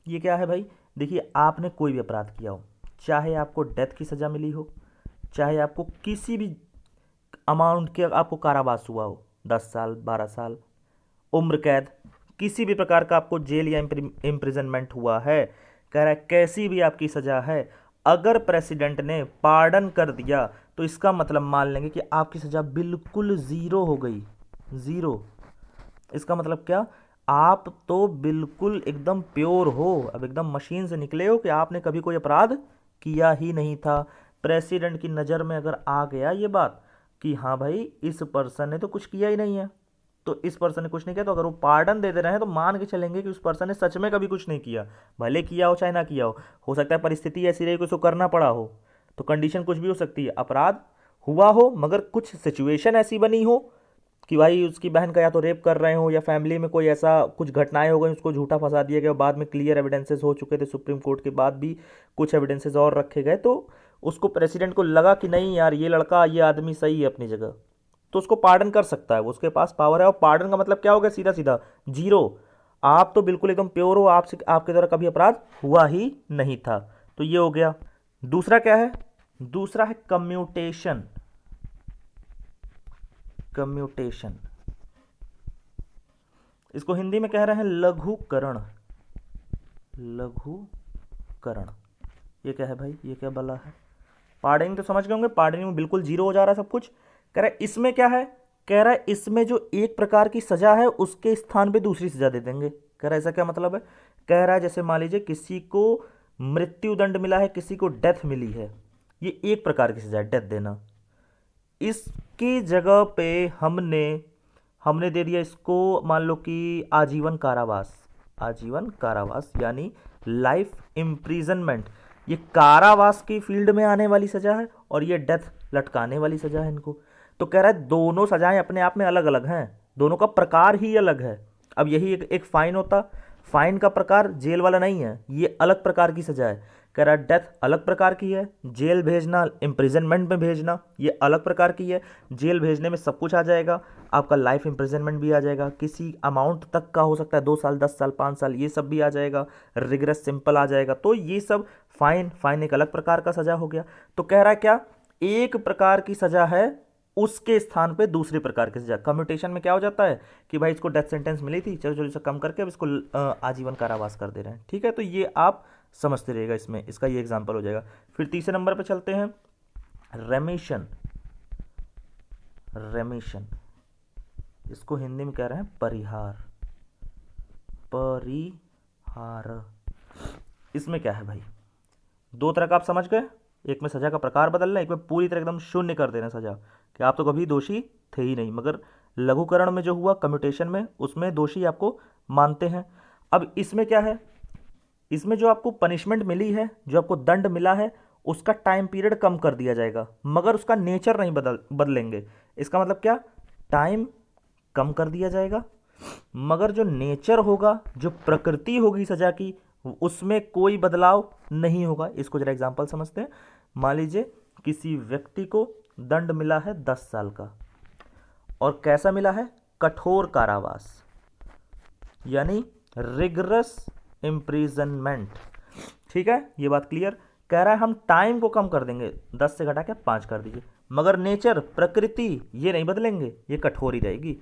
ये क्या है भाई, देखिए आपने कोई भी अपराध किया हो, चाहे आपको डेथ की सज़ा मिली हो, चाहे आपको किसी भी अमाउंट के आपको कारावास हुआ हो, 10 साल 12 साल उम्र कैद, किसी भी प्रकार का आपको जेल या इम्प्रिजनमेंट हुआ है, कह रहा है कैसी भी आपकी सज़ा है, अगर प्रेसिडेंट ने पार्डन कर दिया तो इसका मतलब मान लेंगे कि आपकी सज़ा बिल्कुल ज़ीरो हो गई। ज़ीरो इसका मतलब क्या, आप तो बिल्कुल एकदम प्योर हो, अब एकदम मशीन से निकले हो कि आपने कभी कोई अपराध किया ही नहीं था। प्रेसिडेंट की नज़र में अगर आ गया ये बात कि हाँ भाई इस पर्सन ने तो कुछ किया ही नहीं है, तो इस पर्सन ने कुछ नहीं किया, तो अगर वो पार्डन दे रहे हैं तो मान के चलेंगे कि उस पर्सन ने सच में कभी कुछ नहीं किया, भले किया हो चाहे ना किया हो सकता है परिस्थिति ऐसी रही कि उसको करना पड़ा हो, तो कंडीशन कुछ भी हो सकती है, अपराध हुआ हो मगर कुछ सिचुएशन ऐसी बनी हो कि भाई उसकी बहन का या तो रेप कर रहे हो या फैमिली में कोई ऐसा कुछ घटनाएं हो गई, उसको झूठा फंसा दिया गया, बाद में क्लियर एविडेंसेस हो चुके थे, सुप्रीम कोर्ट के बाद भी कुछ एविडेंसेस और रखे गए, तो उसको प्रेसिडेंट को लगा कि नहीं यार ये लड़का ये आदमी सही है अपनी जगह, तो उसको पार्डन कर सकता है, वो उसके पास पावर है। और पार्डन का मतलब क्या हो गया, सीधा सीधा जीरो, आप तो बिल्कुल एकदम प्योर हो, आपसे आपके द्वारा कभी अपराध हुआ ही नहीं था, तो ये हो गया। दूसरा क्या है, दूसरा है कम्यूटेशन। कम्यूटेशन इसको हिंदी में कह रहे हैं लघुकरण। लघुकरण ये क्या है भाई, ये क्या बला है। पार्डनिंग तो समझ गए होंगे, पार्डनिंग में बिल्कुल जीरो हो जा रहा है सब कुछ। कह रहा है इसमें क्या है, कह रहा है इसमें जो एक प्रकार की सजा है उसके स्थान पे दूसरी सजा दे देंगे। कह रहा है ऐसा क्या मतलब है, कह रहा है जैसे मान लीजिए किसी को मृत्यु दंड मिला है, किसी को डेथ मिली है, ये एक प्रकार की सजा है डेथ देना, इसकी जगह पे हमने दे दिया इसको मान लो कि आजीवन कारावास। आजीवन कारावास यानी लाइफ इम्प्रिजनमेंट, ये कारावास की फील्ड में आने वाली सजा है और ये डेथ लटकाने वाली सजा है इनको। तो कह रहा है दोनों सजाएं अपने आप में अलग अलग हैं, दोनों का प्रकार ही अलग है। अब यही एक फाइन होता, फाइन का प्रकार जेल वाला नहीं है, ये अलग प्रकार की सजा है। कह रहा है डेथ अलग प्रकार की है, जेल भेजना इम्प्रिजनमेंट में भेजना ये अलग प्रकार की है। जेल भेजने में सब कुछ आ जाएगा, आपका लाइफ इम्प्रिजनमेंट भी आ जाएगा, किसी अमाउंट तक का हो सकता है, 2 साल 10 साल 5 साल ये सब भी आ जाएगा, रिग्रेस सिंपल आ जाएगा, तो ये सब फाइन एक अलग प्रकार का सजा हो गया। तो कह रहा है क्या, एक प्रकार की सजा है उसके स्थान पे दूसरे प्रकार की सजा। कम्यूटेशन में क्या हो जाता है कि भाई इसको डेथ सेंटेंस मिली थी, चलो चलो इसे कम करके अब इसको आजीवन कारावास कर दे रहे हैं, ठीक है। तो ये आप समझते रहिएगा, इसमें इसका ये एग्जांपल हो जाएगा। फिर तीसरे नंबर पे चलते हैं, रेमिशन। रेमिशन इसको हिंदी में कह रहे हैं परिहार। परिहार इसमें क्या है भाई, दो तरह का आप समझ गए, एक में सजा का प्रकार बदलना, एक में पूरी तरह एकदम शून्य कर देना सजा कि आप तो कभी दोषी थे ही नहीं, मगर लघुकरण में जो हुआ कम्यूटेशन में उसमें दोषी आपको मानते हैं। अब इसमें क्या है, इसमें जो आपको पनिशमेंट मिली है, जो आपको दंड मिला है, उसका टाइम पीरियड कम कर दिया जाएगा मगर उसका नेचर नहीं बदलेंगे। इसका मतलब क्या, टाइम कम कर दिया जाएगा मगर जो नेचर होगा, जो प्रकृति होगी सजा की, उसमें कोई बदलाव नहीं होगा। इसको जरा एग्जांपल समझते हैं। मान लीजिए किसी व्यक्ति को दंड मिला है 10 साल का, और कैसा मिला है, कठोर कारावास यानी रिगरस इम्प्रिजनमेंट, ठीक है, ये बात क्लियर। कह रहा है हम टाइम को कम कर देंगे, 10 से घटा के 5 कर दीजिए, मगर नेचर प्रकृति ये नहीं बदलेंगे, ये कठोर ही रहेगी।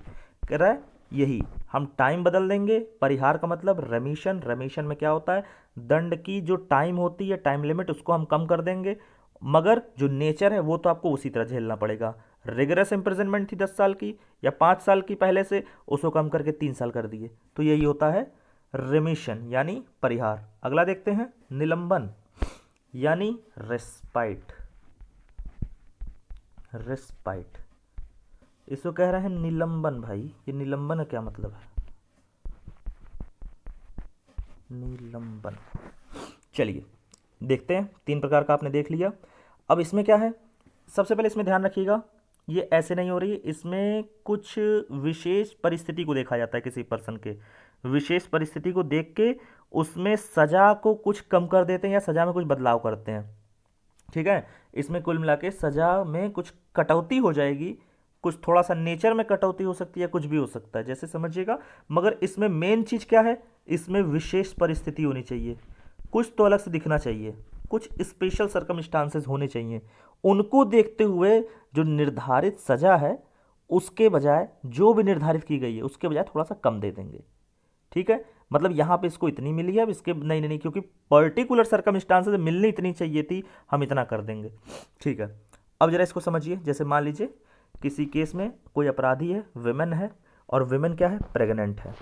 कह रहा है यही हम टाइम बदल देंगे। परिहार का मतलब रेमिशन, रेमिशन में क्या होता है, दंड की जो टाइम होती है, टाइम लिमिट, उसको हम कम कर देंगे, मगर जो नेचर है वो तो आपको उसी तरह झेलना पड़ेगा। रिगरस इम्प्रिजनमेंट थी 10 साल की या 5 साल की पहले से, उसको कम करके 3 साल कर दिए, तो यही होता है रिमिशन यानी परिहार। अगला देखते हैं निलंबन यानी रेस्पाइट। रेस्पाइट, इसको कह रहे हैं निलंबन। भाई ये निलंबन का क्या मतलब है? निलंबन, चलिए देखते हैं। 3 प्रकार का आपने देख लिया। अब इसमें क्या है, सबसे पहले इसमें ध्यान रखिएगा, ये ऐसे नहीं हो रही है, इसमें कुछ विशेष परिस्थिति को देखा जाता है। किसी पर्सन के विशेष परिस्थिति को देख के उसमें सजा को कुछ कम कर देते हैं या सजा में कुछ बदलाव करते हैं। ठीक है, इसमें कुल मिला के सजा में कुछ कटौती हो जाएगी, कुछ थोड़ा सा नेचर में कटौती हो सकती है, कुछ भी हो सकता है, जैसे समझिएगा। मगर इसमें मेन चीज़ क्या है, इसमें विशेष परिस्थिति होनी चाहिए, कुछ तो अलग से दिखना चाहिए, कुछ स्पेशल सर्कमस्टांसेस होने चाहिए। उनको देखते हुए जो निर्धारित सजा है उसके बजाय, जो भी निर्धारित की गई है उसके बजाय थोड़ा सा कम दे देंगे। ठीक है, मतलब यहाँ पे इसको इतनी मिली है, अब इसके नहीं नहीं नहीं, क्योंकि पर्टिकुलर सर्कमस्टांसेस मिलनी इतनी चाहिए थी, हम इतना कर देंगे। ठीक है, अब जरा इसको समझिए। जैसे मान लीजिए किसी केस में कोई अपराधी है, विमेन है, और विमेन क्या है, प्रेग्नेंट है।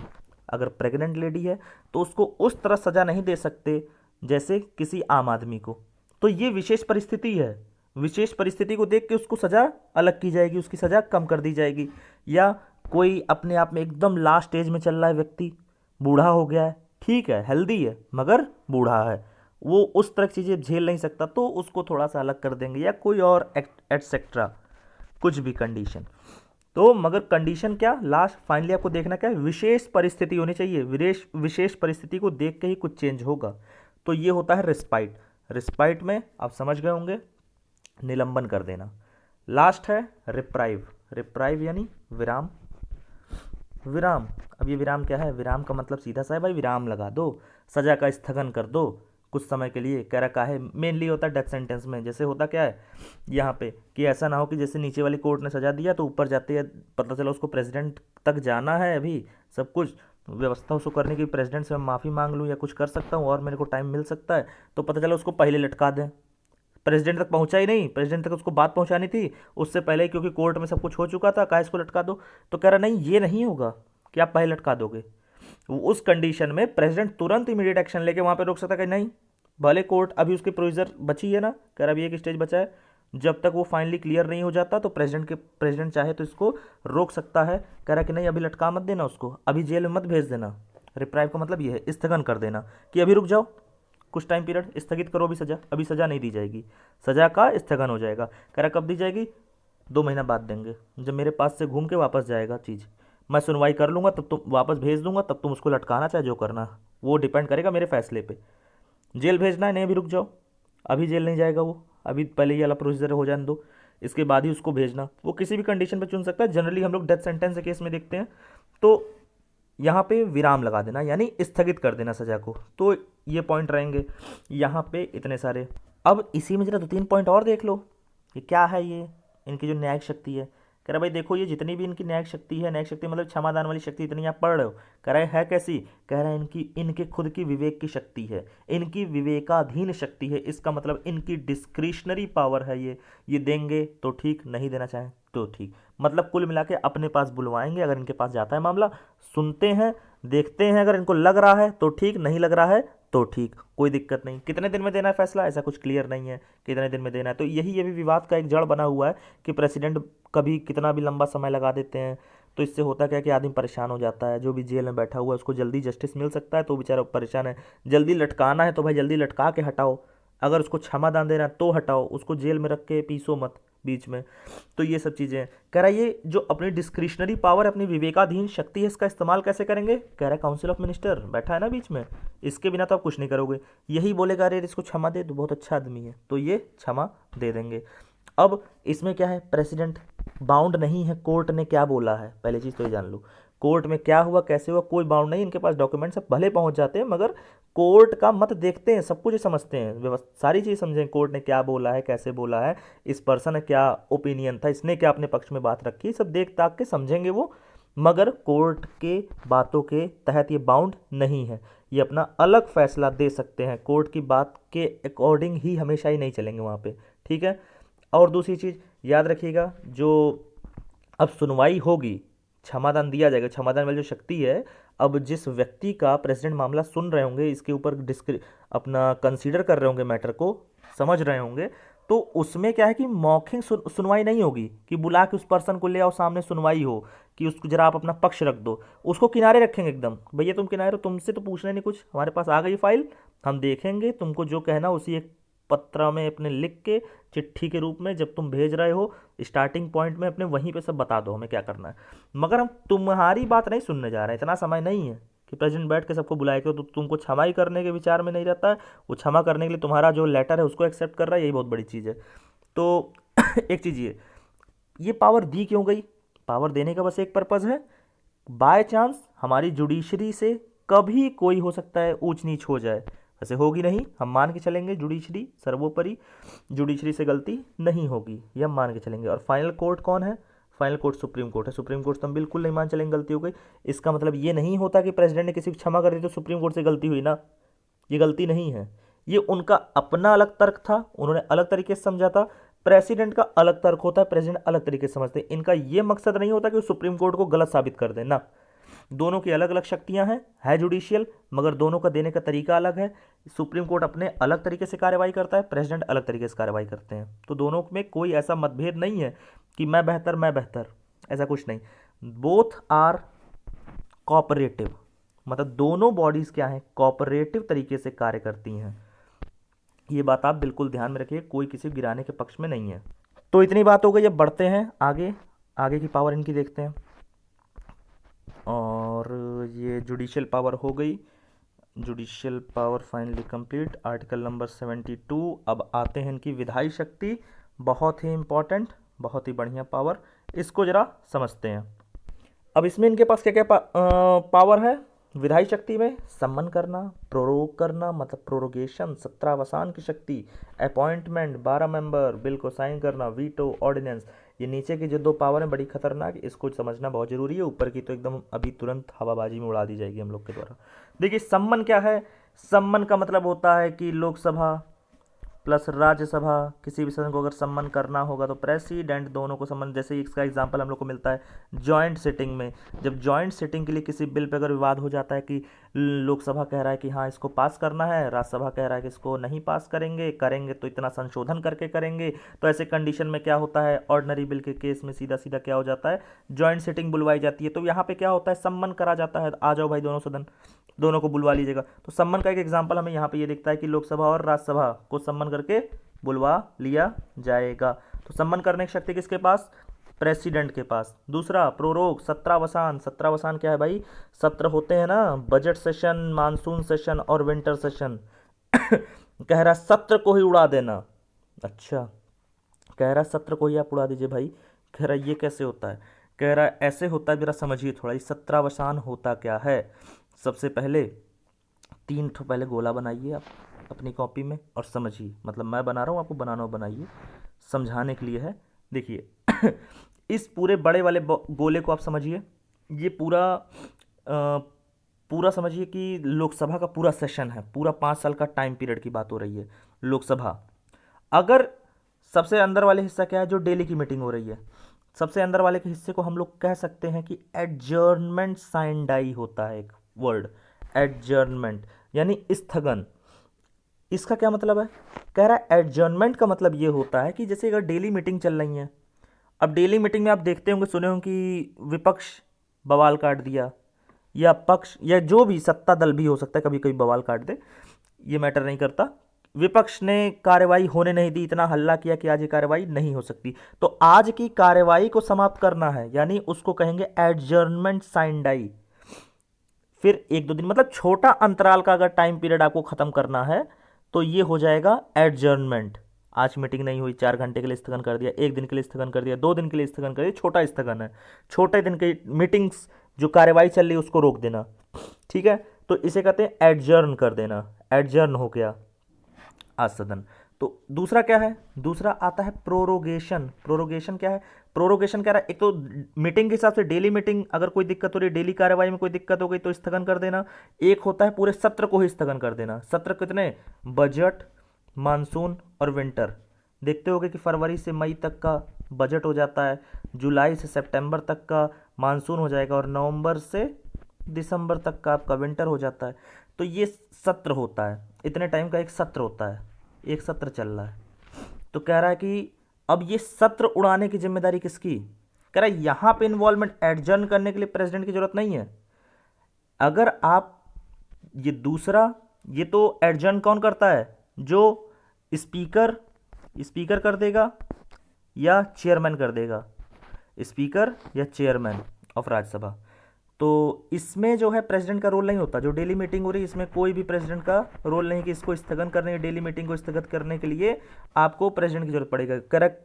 अगर प्रेग्नेंट लेडी है तो उसको उस तरह सजा नहीं दे सकते जैसे किसी आम आदमी को, तो ये विशेष परिस्थिति है। विशेष परिस्थिति को देख के उसको सजा अलग की जाएगी, उसकी सजा कम कर दी जाएगी। या कोई अपने आप में एकदम लास्ट स्टेज में चल रहा है व्यक्ति, बूढ़ा हो गया है, ठीक है, हेल्दी है मगर बूढ़ा है, वो उस तरह की चीज़ें झेल नहीं सकता, तो उसको थोड़ा सा अलग कर देंगे, या कोई और एटसेट्रा, कुछ भी कंडीशन। तो मगर कंडीशन क्या, लास्ट फाइनली आपको देखना क्या है, विशेष परिस्थिति होनी चाहिए। विशेष परिस्थिति को देख के ही कुछ चेंज होगा। तो ये होता है रिस्पाइट। रिस्पाइट में आप समझ गए होंगे, निलंबन कर देना। लास्ट है रिप्राइव। रिप्राइव यानी विराम। विराम, अब ये विराम क्या है, विराम का मतलब सीधा सा है भाई, विराम लगा दो, सजा का स्थगन कर दो कुछ समय के लिए। कह रखा है मेनली होता है डेथ सेंटेंस में। जैसे होता क्या है यहाँ पे कि ऐसा ना हो कि जैसे नीचे वाली कोर्ट ने सजा दिया तो ऊपर जाते हैं पता चला उसको प्रेसिडेंट तक जाना है, अभी सब कुछ व्यवस्था उसको करने की, प्रेसिडेंट से मैं माफ़ी मांग लूँ या कुछ कर सकता हूँ और मेरे को टाइम मिल सकता है, तो पता चला उसको पहले लटका दें। प्रेसिडेंट तक पहुंचा ही नहीं, प्रेसिडेंट तक उसको बात पहुंचानी थी उससे पहले, क्योंकि कोर्ट में सब कुछ हो चुका था, कहा इसको लटका दो। तो कह रहा नहीं, ये नहीं होगा कि आप पहले लटका दोगे। उस कंडीशन में प्रेसिडेंट तुरंत इमीडिएट एक्शन लेके वहां पे रोक सकता है कि नहीं, भले कोर्ट अभी उसकी प्रोविजर बची है ना, कह रहा अभी एक स्टेज बचा है, जब तक वो फाइनली क्लियर नहीं हो जाता तो प्रेसिडेंट चाहे तो इसको रोक सकता है। कह रहा कि नहीं, अभी लटका मत देना उसको, अभी जेल में मत भेज देना। रिप्राइव का मतलब ये है, स्थगन कर देना, कि अभी रुक जाओ, कुछ टाइम पीरियड स्थगित करो, अभी सजा नहीं दी जाएगी, सजा का स्थगन हो जाएगा। कह रहा कब दी जाएगी, 2 महीना बाद देंगे, जब मेरे पास से घूम के वापस जाएगा चीज़, मैं सुनवाई कर लूँगा, तब तुम वापस भेज दूंगा, तब तुम उसको लटकाना चाहे जो करना, वो डिपेंड करेगा मेरे फैसले पे। जेल भेजना है, नहीं अभी रुक जाओ, अभी जेल नहीं जाएगा वो, अभी पहले ये वाला प्रोसीजर हो जाने दो, इसके बाद ही उसको भेजना। वो किसी भी कंडीशन पे चुन सकता है। जनरली हम लोग डेथ सेंटेंस के केस में देखते हैं, तो यहाँ पे विराम लगा देना यानी स्थगित कर देना सजा को। तो ये पॉइंट रहेंगे यहाँ पे इतने सारे। अब इसी में जरा 2-3 पॉइंट और देख लो कि क्या है ये इनकी जो न्यायिक शक्ति है। कह रहा भाई देखो, ये जितनी भी इनकी न्यायिक शक्ति है, न्यायिक शक्ति मतलब क्षमादान वाली शक्ति, इतनी आप पढ़ रहे हो, कह रहा है कैसी, कह रहा है इनके खुद की विवेक की शक्ति है, इनकी विवेकाधीन शक्ति है। इसका मतलब इनकी डिस्क्रिशनरी पावर है, ये देंगे तो ठीक, नहीं देना चाहें तो ठीक। मतलब कुल मिला के अपने पास बुलवाएंगे, अगर इनके पास जाता है मामला, सुनते हैं, देखते हैं, अगर इनको लग रहा है तो ठीक, नहीं लग रहा है तो ठीक, कोई दिक्कत नहीं। कितने दिन में देना है फैसला, ऐसा कुछ क्लियर नहीं है कितने दिन में देना है। तो यही भी विवाद का एक जड़ बना हुआ है कि प्रेसिडेंट कभी कितना भी लंबा समय लगा देते हैं, तो इससे होता क्या है कि आदमी परेशान हो जाता है। जो भी जेल में बैठा हुआ है उसको जल्दी जस्टिस मिल सकता है तो बेचारा परेशान है। जल्दी लटकाना है तो भाई जल्दी लटका के हटाओ, अगर उसको क्षमादान देना है तो हटाओ, उसको जेल में रख के पीसो मत बीच में। तो ये सब चीज़ें कह रहा है, ये जो अपनी डिस्क्रिशनरी पावर, अपनी विवेकाधीन शक्ति है, इसका इस्तेमाल कैसे करेंगे। कह रहा है काउंसिल ऑफ मिनिस्टर बैठा है ना बीच में, इसके बिना तो आप कुछ नहीं करोगे। यही बोलेगा अरे इसको क्षमा दे, तो बहुत अच्छा आदमी है, तो ये क्षमा दे देंगे। अब इसमें क्या है, प्रेसिडेंट बाउंड नहीं है, कोर्ट ने क्या बोला है, पहले चीज़ तो ये जान लो, कोर्ट में क्या हुआ कैसे हुआ कोई बाउंड नहीं, इनके पास डॉक्यूमेंट्स सब भले पहुंच जाते हैं मगर कोर्ट का मत देखते हैं, सब कुछ समझते हैं, सारी चीज़ समझें, कोर्ट ने क्या बोला है, कैसे बोला है, इस पर्सन ने क्या ओपिनियन था, इसने क्या अपने पक्ष में बात रखी, सब देख ताक के समझेंगे वो। मगर कोर्ट के बातों के तहत ये बाउंड नहीं है, ये अपना अलग फैसला दे सकते हैं, कोर्ट की बात के अकॉर्डिंग ही हमेशा ही नहीं चलेंगे वहाँ पे, ठीक है। और दूसरी चीज़ याद रखिएगा, जो अब सुनवाई होगी, क्षमादान दिया जाएगा, क्षमादान वाली जो शक्ति है, अब जिस व्यक्ति का प्रेसिडेंट मामला सुन रहे होंगे, इसके ऊपर अपना कंसीडर कर रहे होंगे, मैटर को समझ रहे होंगे, तो उसमें क्या है कि मौखिक सुनवाई नहीं होगी कि बुला के उस पर्सन को ले आओ सामने सुनवाई हो, कि उसको जरा आप अपना पक्ष रख दो, उसको किनारे रखेंगे एकदम, भैया तुम किनारे हो, तुमसे तो पूछना नहीं कुछ, हमारे पास आ गई फाइल, हम देखेंगे, तुमको जो कहना उसी एक पत्र में अपने लिख के चिट्ठी के रूप में जब तुम भेज रहे हो स्टार्टिंग पॉइंट में अपने, वहीं पे सब बता दो हमें क्या करना है। मगर हम तुम्हारी बात नहीं सुनने जा रहे हैं, इतना समय नहीं है कि प्रेसिडेंट बैठ के सबको बुलाए के, तो तुमको क्षमा ही करने के विचार में नहीं रहता है, वो क्षमा करने के लिए तुम्हारा जो लेटर है उसको एक्सेप्ट कर रहा है, यही बहुत बड़ी चीज़ है। तो एक चीज़ ये पावर दी क्यों गई? पावर देने का बस एक पर्पज़ है, बाय चांस हमारी जुडिशरी से कभी कोई हो सकता है ऊंच नीच हो जाए, वैसे होगी नहीं, हम मान के चलेंगे जुडिशरी सर्वोपरि, जुडिशरी से गलती नहीं होगी, ये हम मान के चलेंगे। और फाइनल कोर्ट कौन है? फाइनल कोर्ट सुप्रीम कोर्ट है, सुप्रीम कोर्ट तो हम बिल्कुल नहीं मान चलेंगे गलती हो गई। इसका मतलब ये नहीं होता कि प्रेसिडेंट ने किसी को क्षमा कर दी तो सुप्रीम कोर्ट से गलती हुई ना, ये गलती नहीं है, ये उनका अपना अलग तर्क था, उन्होंने अलग तरीके से समझा था। प्रेसिडेंट का अलग तर्क होता है, प्रेसिडेंट अलग तरीके से समझते हैं, इनका ये मकसद नहीं होता कि सुप्रीम कोर्ट को गलत साबित कर दें ना, दोनों की अलग अलग शक्तियां हैं, है जुडिशियल, मगर दोनों का देने का तरीका अलग है। सुप्रीम कोर्ट अपने अलग तरीके से कार्रवाई करता है, प्रेसिडेंट अलग तरीके से कार्रवाई करते हैं, तो दोनों में कोई ऐसा मतभेद नहीं है कि मैं बेहतर, ऐसा कुछ नहीं। बोथ आर कोऑपरेटिव, मतलब दोनों बॉडीज क्या हैं, कोऑपरेटिव तरीके से कार्य करती हैं, ये बात आप बिल्कुल ध्यान में रखिए, कोई किसी गिराने के पक्ष में नहीं है। तो इतनी बात हो गई, अब बढ़ते हैं आगे, आगे की पावर इनकी देखते हैं। और ये जुडिशियल पावर हो गई, judicial power finally complete, article number 72। अब आते हैं इनकी विधायी शक्ति, बहुत ही इंपॉर्टेंट, बहुत ही बढ़िया पावर, इसको जरा समझते हैं। अब इसमें इनके पास क्या क्या पावर है विधायी शक्ति में? सम्मन करना, प्रोरोग करना मतलब प्रोरोगेशन, सत्रावसान की शक्ति, अपॉइंटमेंट 12 मेंबर, बिल को साइन करना, वीटो, ऑर्डिनेंस। ये नीचे की जो दो पावर हैं बड़ी खतरनाक, इसको समझना बहुत जरूरी है, ऊपर की तो एकदम अभी तुरंत हवाबाजी में उड़ा दी जाएगी हम लोग के द्वारा। देखिए सम्मन क्या है? सम्मन का मतलब होता है कि लोकसभा प्लस राज्यसभा, किसी भी सदन को अगर सम्मन करना होगा तो प्रेसिडेंट दोनों को सम्मन, जैसे इसका एग्जांपल हम लोग को मिलता है जॉइंट सिटिंग में, जब जॉइंट सिटिंग के लिए किसी बिल पे अगर विवाद हो जाता है कि लोकसभा कह रहा है कि हाँ इसको पास करना है, राज्यसभा कह रहा है कि इसको नहीं पास करेंगे तो इतना संशोधन करके करेंगे, तो ऐसे कंडीशन में क्या होता है, ऑर्डिनरी बिल के केस में सीधा सीधा क्या हो जाता है, जॉइंट सिटिंग बुलवाई जाती है। तो यहाँ पे क्या होता है, सम्मन करा जाता है, आ जाओ भाई दोनों सदन, दोनों को बुलवा लीजिएगा। तो सम्मन का एक एग्जाम्पल हमें यहाँ पे ये दिखता है कि लोकसभा और राज्यसभा को सम्मन करके बुलवा लिया जाएगा। तो सम्मन करने की शक्ति किसके पास? प्रेसिडेंट के पास। दूसरा प्रोरोग, सत्रावसान। सत्रावसान क्या है भाई? सत्र होते हैं ना, बजट सेशन, मानसून सेशन और विंटर सेशन। कह रहा सत्र को ही उड़ा देना। अच्छा, कह रहा सत्र को ही आप उड़ा दीजिए भाई। कह रहा ये कैसे होता है? कह रहा ऐसे होता है, जरा समझिए थोड़ा, ये सत्रावसान होता क्या है। सबसे पहले 3 ठो पहले गोला बनाइए आप अपनी कॉपी में और समझिए, मतलब मैं बना रहा हूँ, आपको बनाना हो बनाइए, समझाने के लिए है। देखिए इस पूरे बड़े वाले गोले को आप समझिए, ये पूरा समझिए कि लोकसभा का पूरा सेशन है, पूरा 5 साल का टाइम पीरियड की बात हो रही है लोकसभा। अगर सबसे अंदर वाले हिस्सा क्या है, जो डेली की मीटिंग हो रही है, सबसे अंदर वाले के हिस्से को हम लोग कह सकते हैं कि एडजर्नमेंट साइन डाई होता है, एक वर्ड एडजर्नमेंट यानी स्थगन। इसका क्या मतलब है? कह रहा है एडजर्नमेंट का मतलब ये होता है कि जैसे अगर डेली मीटिंग चल रही है, अब डेली मीटिंग में आप देखते होंगे, सुने होंगे कि विपक्ष बवाल काट दिया, या पक्ष या जो भी सत्ता दल भी हो सकता है, कभी कभी बवाल काट दे, ये मैटर नहीं करता। विपक्ष ने कार्यवाही होने नहीं दी, इतना हल्ला किया कि आज ये कार्यवाही नहीं हो सकती, तो आज की कार्यवाही को समाप्त करना है, यानी उसको कहेंगे एडजर्नमेंट साइन डाई। फिर 1-2 दिन, मतलब छोटा अंतराल का अगर टाइम पीरियड आपको खत्म करना है तो ये हो जाएगा एडजर्नमेंट। आज मीटिंग नहीं हुई, 4 घंटे के लिए स्थगन कर दिया, 1 दिन के लिए स्थगन कर दिया, 2 दिन के लिए स्थगन कर दिया, छोटा स्थगन है, छोटे दिन की मीटिंग्स जो कार्यवाही चल रही है उसको रोक देना, ठीक है। तो इसे कहते हैं एडजर्न कर देना, एडजर्न हो गया आज सदन। तो दूसरा क्या है? दूसरा आता है प्रोरोगेशन। प्रोरोगेशन क्या है? प्रोरोगेशन कह रहा है, एक तो मीटिंग के हिसाब से डेली मीटिंग, अगर कोई दिक्कत हो रही है, डेली कार्यवाही में कोई दिक्कत हो गई तो स्थगन कर देना। एक होता है पूरे सत्र को ही स्थगन कर देना। सत्र कितने? बजट, मानसून और विंटर, देखते होगे कि फरवरी से मई तक का बजट हो जाता है, जुलाई से सितंबर तक का मानसून हो जाएगा और नवंबर से दिसंबर तक का आपका विंटर हो जाता है। तो ये सत्र होता है, इतने टाइम का एक सत्र होता है, एक सत्र चल रहा है। तो कह रहा है कि अब ये सत्र उड़ाने की जिम्मेदारी किसकी? कह रहा है यहाँ पे इन्वॉल्वमेंट एडजर्न करने के लिए प्रेसिडेंट की जरूरत नहीं है। अगर आप ये दूसरा, ये तो एडजर्न कौन करता है? जो स्पीकर स्पीकर कर देगा या चेयरमैन कर देगा, स्पीकर या चेयरमैन ऑफ राज्यसभा। तो इसमें जो है प्रेसिडेंट का रोल नहीं होता। जो डेली मीटिंग हो रही है इसमें कोई भी प्रेसिडेंट का रोल नहीं कि इसको स्थगन करने, डेली मीटिंग को स्थगित करने के लिए आपको प्रेसिडेंट की जरूरत पड़ेगा। करेक्ट,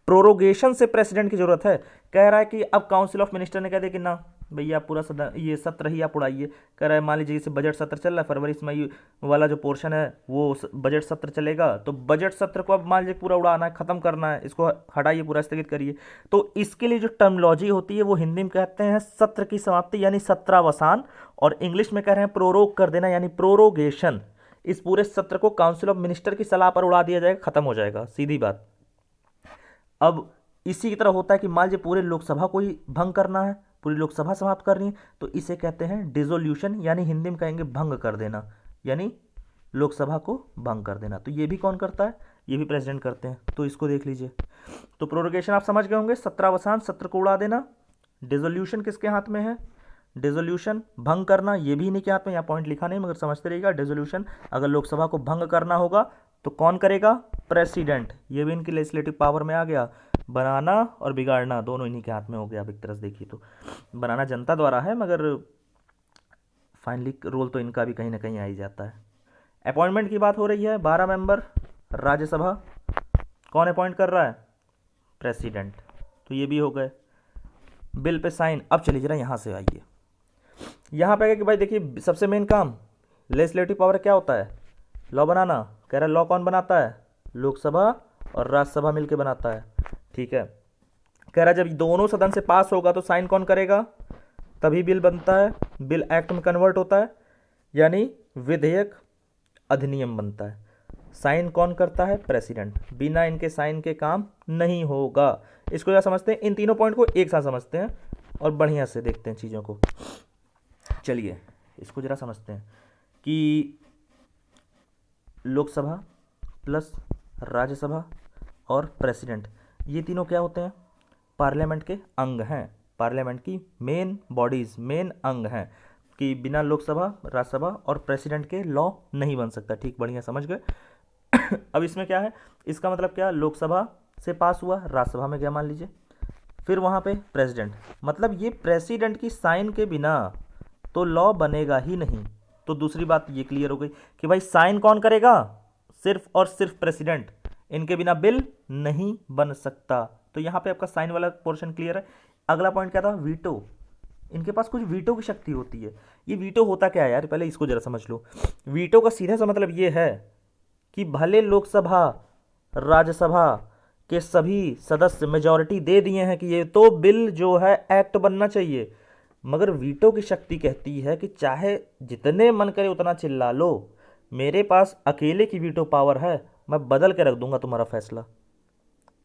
प्रोरोगेशन से प्रेसिडेंट की जरूरत है। कह रहा है कि अब काउंसिल ऑफ मिनिस्टर ने कह दिया कि ना भैया पूरा सदन ये सत्र ही आप उड़ाइए। कह रहा है मान लीजिए जैसे बजट सत्र चल रहा है, फरवरी से मई वाला जो पोर्शन है वो बजट सत्र चलेगा, तो बजट सत्र को अब मान लीजिए पूरा उड़ाना है, खत्म करना है, इसको हटाइए, पूरा स्थगित करिए। तो इसके लिए जो टर्मोलॉजी होती है वो हिंदी में कहते हैं सत्र की समाप्ति यानी सत्रावसान, और इंग्लिश में कह रहे हैं प्रोरोग कर देना यानी प्रोरोगेशन। इस पूरे सत्र को काउंसिल ऑफ मिनिस्टर की सलाह पर उड़ा दिया जाएगा, खत्म हो जाएगा, सीधी बात। अब इसी की तरह होता है कि मान लीजिए पूरे लोकसभा को ही भंग करना है, पूरी लोकसभा समाप्त करनी है, तो इसे कहते हैं डिसोल्यूशन यानी हिंदी में कहेंगे भंग कर देना, यानी लोकसभा को भंग कर देना। तो ये भी कौन करता है? ये भी प्रेसिडेंट करते हैं। तो इसको देख लीजिए। तो प्रोरोगेशन आप समझ गए होंगे, सत्रावसान, सत्र को उड़ा देना। डिसोल्यूशन किसके हाथ में है? डिसोल्यूशन भंग करना ये भी इन्हीं के हाथ में, यहाँ पॉइंट लिखा नहीं मगर समझते रहिएगा। डिसोल्यूशन अगर लोकसभा को भंग करना होगा तो कौन करेगा? प्रेसिडेंट। ये भी इनकी लेजिस्लेटिव पावर में आ गया। बनाना और बिगाड़ना दोनों इन्हीं के हाथ में हो गया। अब एक तरह से देखिए तो बनाना जनता द्वारा है, मगर फाइनली रोल तो इनका भी कहीं ना कहीं आ ही जाता है। अपॉइंटमेंट की बात हो रही है। 12 मेंबर राज्यसभा कौन अपॉइंट कर रहा है? प्रेसिडेंट। तो ये भी हो गए। Bill pay sign. अब चलिए जरा यहाँ से आइए, यहाँ पे कि भाई देखिए सबसे मेन काम लेजिस्लेटिव पावर क्या होता है? लॉ बनाना। कह रहा है लॉ कौन बनाता है? लोकसभा और राज्यसभा मिलकर बनाता है, ठीक है। कह रहा है जब दोनों सदन से पास होगा तो साइन कौन करेगा? तभी बिल बनता है, बिल एक्ट में कन्वर्ट होता है, यानी विधेयक अधिनियम बनता है। साइन कौन करता है? प्रेसिडेंट। बिना इनके साइन के काम नहीं होगा। इसको क्या समझते हैं? इन तीनों पॉइंट को एक साथ समझते हैं और बढ़िया से देखते हैं चीज़ों को। चलिए इसको जरा समझते हैं कि लोकसभा प्लस राज्यसभा और प्रेसिडेंट, ये तीनों क्या होते हैं? पार्लियामेंट के अंग हैं, पार्लियामेंट की मेन बॉडीज, मेन अंग हैं कि बिना लोकसभा, राज्यसभा और प्रेसिडेंट के लॉ नहीं बन सकता। ठीक, बढ़िया समझ गए। अब इसमें क्या है? इसका मतलब क्या? लोकसभा से पास हुआ, राज्यसभा में गया मान लीजिए, फिर वहाँ पे प्रेसिडेंट, मतलब ये प्रेसिडेंट की साइन के बिना तो लॉ बनेगा ही नहीं। तो दूसरी बात ये क्लियर हो गई कि भाई साइन कौन करेगा? सिर्फ और सिर्फ प्रेसिडेंट। इनके बिना बिल नहीं बन सकता। तो यहाँ पे आपका साइन वाला पोर्शन क्लियर है। अगला पॉइंट क्या था? वीटो। इनके पास कुछ वीटो की शक्ति होती है। ये वीटो होता क्या है यार? पहले इसको जरा समझ लो। वीटो का सीधा सा मतलब ये है कि भले लोकसभा, राज्यसभा के सभी सदस्य मेजॉरिटी दे दिए हैं कि ये तो बिल जो है एक्ट बनना चाहिए, मगर वीटो की शक्ति कहती है कि चाहे जितने मन करे उतना चिल्ला लो, मेरे पास अकेले की वीटो पावर है, मैं बदल के रख दूंगा तुम्हारा फैसला।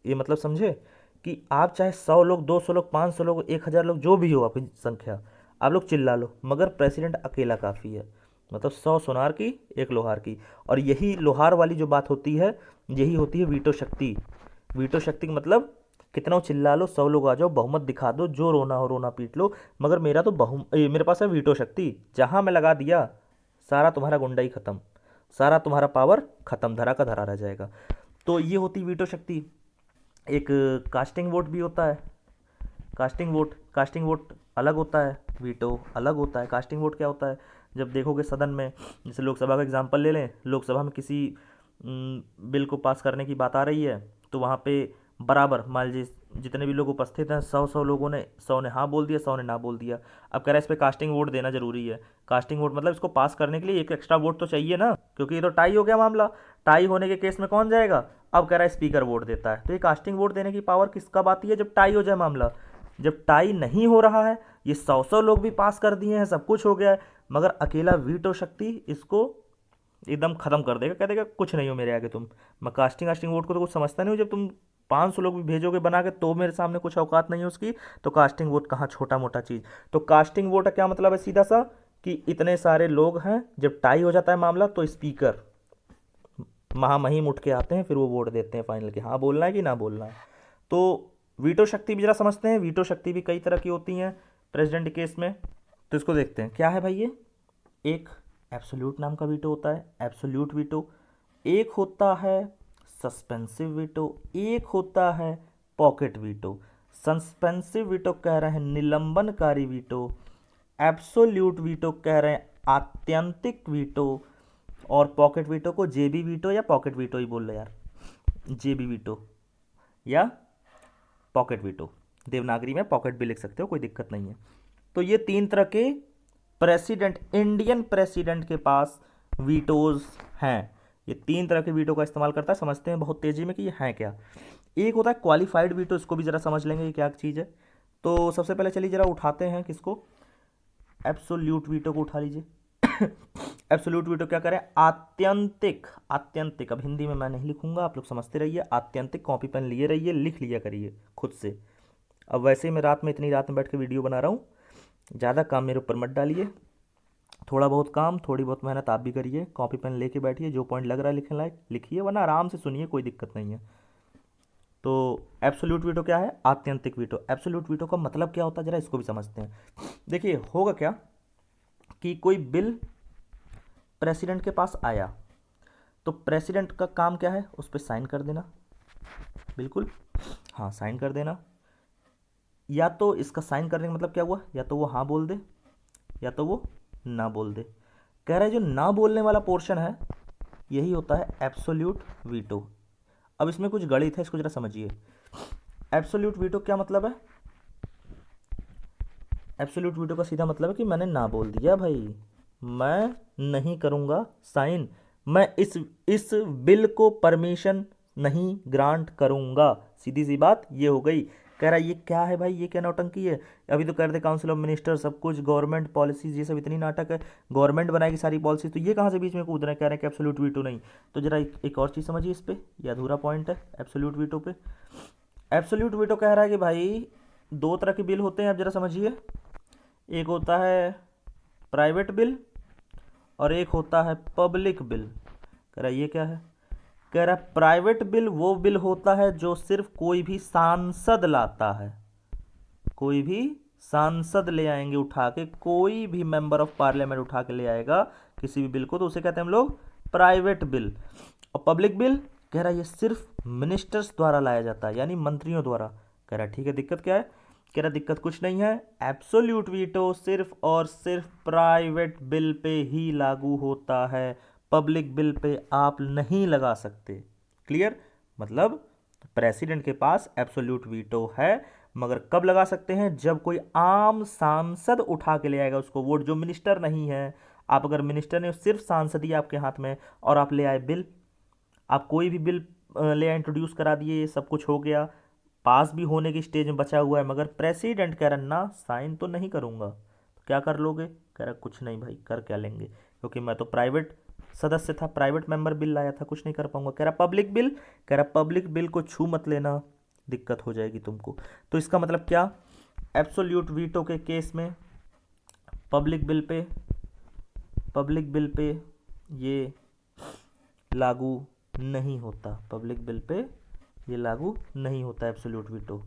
ये मतलब समझे कि आप चाहे 100 लोग, 200 लोग, 500 लोग, 1000 लोग, जो भी हो आपकी संख्या, आप लोग चिल्ला लो, मगर प्रेसिडेंट अकेला काफ़ी है। मतलब 100 सोनार की, 1 लोहार की। और यही लोहार वाली जो बात होती है, यही होती है वीटो शक्ति। वीटो शक्ति का मतलब कितना चिल्ला लो, 100 लोग आ जाओ, बहुमत दिखा दो, जो रोना हो रोना पीट लो, मगर मेरा तो मेरे पास है वीटो शक्ति। जहाँ मैं लगा दिया सारा तुम्हारा गुंडाई खत्म, सारा तुम्हारा पावर खत्म, धरा का धरा रह जाएगा। तो ये होती वीटो शक्ति। एक कास्टिंग वोट भी होता है। कास्टिंग वोट अलग होता है, वीटो अलग होता है। कास्टिंग वोट क्या होता है? जब देखोगे सदन में, जैसे लोकसभा का एग्जांपल ले लें, लोकसभा में किसी बिल को पास करने की बात आ रही है, तो वहाँ पे बराबर मान लीजिए जितने भी लोग उपस्थित हैं, 100 लोगों ने, 100 ने हाँ बोल दिया, 100 ने ना बोल दिया। अब कह रहा है इस पर कास्टिंग वोट देना जरूरी है। कास्टिंग वोट मतलब इसको पास करने के लिए एक एक्स्ट्रा वोट तो चाहिए ना, क्योंकि ये तो टाई हो गया मामला। टाई होने के केस में कौन जाएगा? अब कह रहा है स्पीकर वोट देता है। तो ये कास्टिंग वोट देने की पावर किस कब आती है? जब टाई हो जाए मामला। जब टाई नहीं हो रहा है, ये 100 लोग भी पास कर दिए हैं, सब कुछ हो गया है, मगर अकेला वीटो शक्ति इसको एकदम खत्म कर देगा, कह देगा कुछ नहीं हो मेरे आगे तुम। मैं कास्टिंग वास्टिंग वोट को तो कुछ समझता नहीं हूँ। जब तुम 500 लोग भी भेजोगे बना के तो मेरे सामने कुछ औकात नहीं है उसकी, तो कास्टिंग वोट कहाँ छोटा मोटा चीज़। तो कास्टिंग वोट का क्या मतलब है सीधा सा, कि इतने सारे लोग हैं, जब टाई हो जाता है मामला तो स्पीकर महामहिम उठ के आते हैं, फिर वो वोट देते हैं फाइनल कि हाँ बोलना है कि ना बोलना है। तो वीटो शक्ति भी जरा समझते हैं। वीटो शक्ति भी कई तरह की होती हैं प्रेसिडेंट केस में, तो इसको देखते हैं क्या है भाई ये। एक एब्सोल्यूट नाम का वीटो होता है, एब्सोल्यूट वीटो। एक होता है सस्पेंसिव वीटो, एक होता है पॉकेट वीटो। सस्पेंसिव वीटो कह रहे हैं निलंबनकारी वीटो, एब्सोल्यूट वीटो कह रहे हैं आत्यंतिक वीटो, और पॉकेट वीटो को जेबी वीटो या पॉकेट वीटो ही बोल रहे यार, जेबी वीटो या पॉकेट वीटो। देवनागरी में पॉकेट भी लिख सकते हो, कोई दिक्कत नहीं है। तो ये 3 तरह के प्रेसिडेंट, इंडियन प्रेसिडेंट के पास वीटोज हैं। ये 3 तरह के वीटो का इस्तेमाल करता है। समझते हैं बहुत तेजी में कि ये हैं क्या। एक होता है क्वालिफाइड वीटो, इसको भी जरा समझ लेंगे ये क्या चीज़ है। तो सबसे पहले चलिए जरा उठाते हैं किसको, एब्सोल्यूट वीटो को उठा लीजिए। एब्सोल्यूट वीटो क्या करें, आत्यंतिक, आत्यंतिक। अब हिंदी में मैं नहीं लिखूंगा, आप लोग समझते रहिए। आत्यंतिक कॉपी पेन लिए रहिए, लिख लिया करिए खुद से। अब वैसे ही मैं रात में, इतनी रात में बैठ के वीडियो बना रहा हूँ, ज़्यादा काम मेरे ऊपर मत डालिए। थोड़ा बहुत काम, थोड़ी बहुत मेहनत आप भी करिए। कॉपी पेन लेके बैठिए, जो पॉइंट लग रहा है लिखने लायक लिखिए, वरना आराम से सुनिए, कोई दिक्कत नहीं है। तो एब्सोल्यूट वीटो क्या है, आत्यंतिक वीटो। एब्सोल्यूट वीटो का मतलब क्या होता है, जरा इसको भी समझते हैं। देखिए होगा क्या कि कोई बिल प्रेसिडेंट के पास आया, तो प्रेसिडेंट का काम क्या है, उस पर साइन कर देना। बिल्कुल, हाँ साइन कर देना। या तो इसका साइन करने का मतलब क्या हुआ, या तो वो हाँ बोल दे या तो वो ना बोल दे। कह रहा है जो ना बोलने वाला पोर्शन है यही होता है एब्सोल्यूट वीटो। अब इसमें कुछ गणित है, इसको जरा समझिए। एब्सोल्यूट वीटो क्या मतलब है, एब्सोल्यूट वीटो का सीधा मतलब है कि मैंने ना बोल दिया भाई, मैं नहीं करूँगा साइन, मैं इस बिल को परमिशन नहीं ग्रांट करूँगा। सीधी सी बात ये हो गई। कह रहा है ये क्या है भाई, ये क्या नौटंकी है। अभी तो कर दे काउंसिल ऑफ मिनिस्टर, सब कुछ गवर्नमेंट पॉलिसीज, ये सब इतनी नाटक है, गवर्नमेंट बनाएगी सारी पॉलिसी, तो ये कहाँ से बीच में कूद रहे हैं, कह रहे हैं कि एब्सोल्यूट वीटो नहीं। तो जरा एक और चीज़ समझिए इस पर, ये अधूरा पॉइंट है एब्सोल्यूट वीटो पे। एब्सोल्यूट वीटो कह रहा है कि भाई 2 तरह के बिल होते हैं, अब जरा समझिए। एक होता है प्राइवेट बिल और एक होता है पब्लिक बिल। कह रहा है ये क्या है, कह रहा है प्राइवेट बिल वो बिल होता है जो सिर्फ कोई भी सांसद लाता है, कोई भी सांसद ले आएंगे उठा के, कोई भी मेंबर ऑफ पार्लियामेंट उठा के ले आएगा किसी भी बिल को, तो उसे कहते हैं हम लोग प्राइवेट बिल। और पब्लिक बिल कह रहा है ये सिर्फ मिनिस्टर्स द्वारा लाया जाता है, यानी मंत्रियों द्वारा। कह रहा है ठीक है, दिक्कत क्या है, कह रहा दिक्कत कुछ नहीं है, एब्सोल्यूट वीटो सिर्फ और सिर्फ प्राइवेट बिल पे ही लागू होता है, पब्लिक बिल पे आप नहीं लगा सकते। क्लियर, मतलब प्रेसिडेंट के पास एब्सोल्यूट वीटो है, मगर कब लगा सकते हैं, जब कोई आम सांसद उठा के ले आएगा उसको वोट, जो मिनिस्टर नहीं है। आप अगर मिनिस्टर ने, सिर्फ सांसद ही आपके हाथ में, और आप ले आए बिल, आप कोई भी बिल ले आए, इंट्रोड्यूस करा दिए, सब कुछ हो गया, पास भी होने की स्टेज में बचा हुआ है, मगर प्रेसिडेंट कह रहा ना साइन तो नहीं करूँगा, तो क्या कर लोगे, कह रहा कुछ नहीं भाई, कर क्या लेंगे, क्योंकि मैं तो प्राइवेट सदस्य था, प्राइवेट मेंबर बिल लाया था, कुछ नहीं कर पाऊंगा। कह रहा पब्लिक बिल, कह रहा पब्लिक बिल को छू मत लेना, दिक्कत हो जाएगी तुमको। तो इसका मतलब क्या, एब्सोल्यूट वीटो के केस में पब्लिक बिल पे ये लागू नहीं होता, पब्लिक बिल पे ये लागू नहीं होता एब्सोल्यूट वीटो।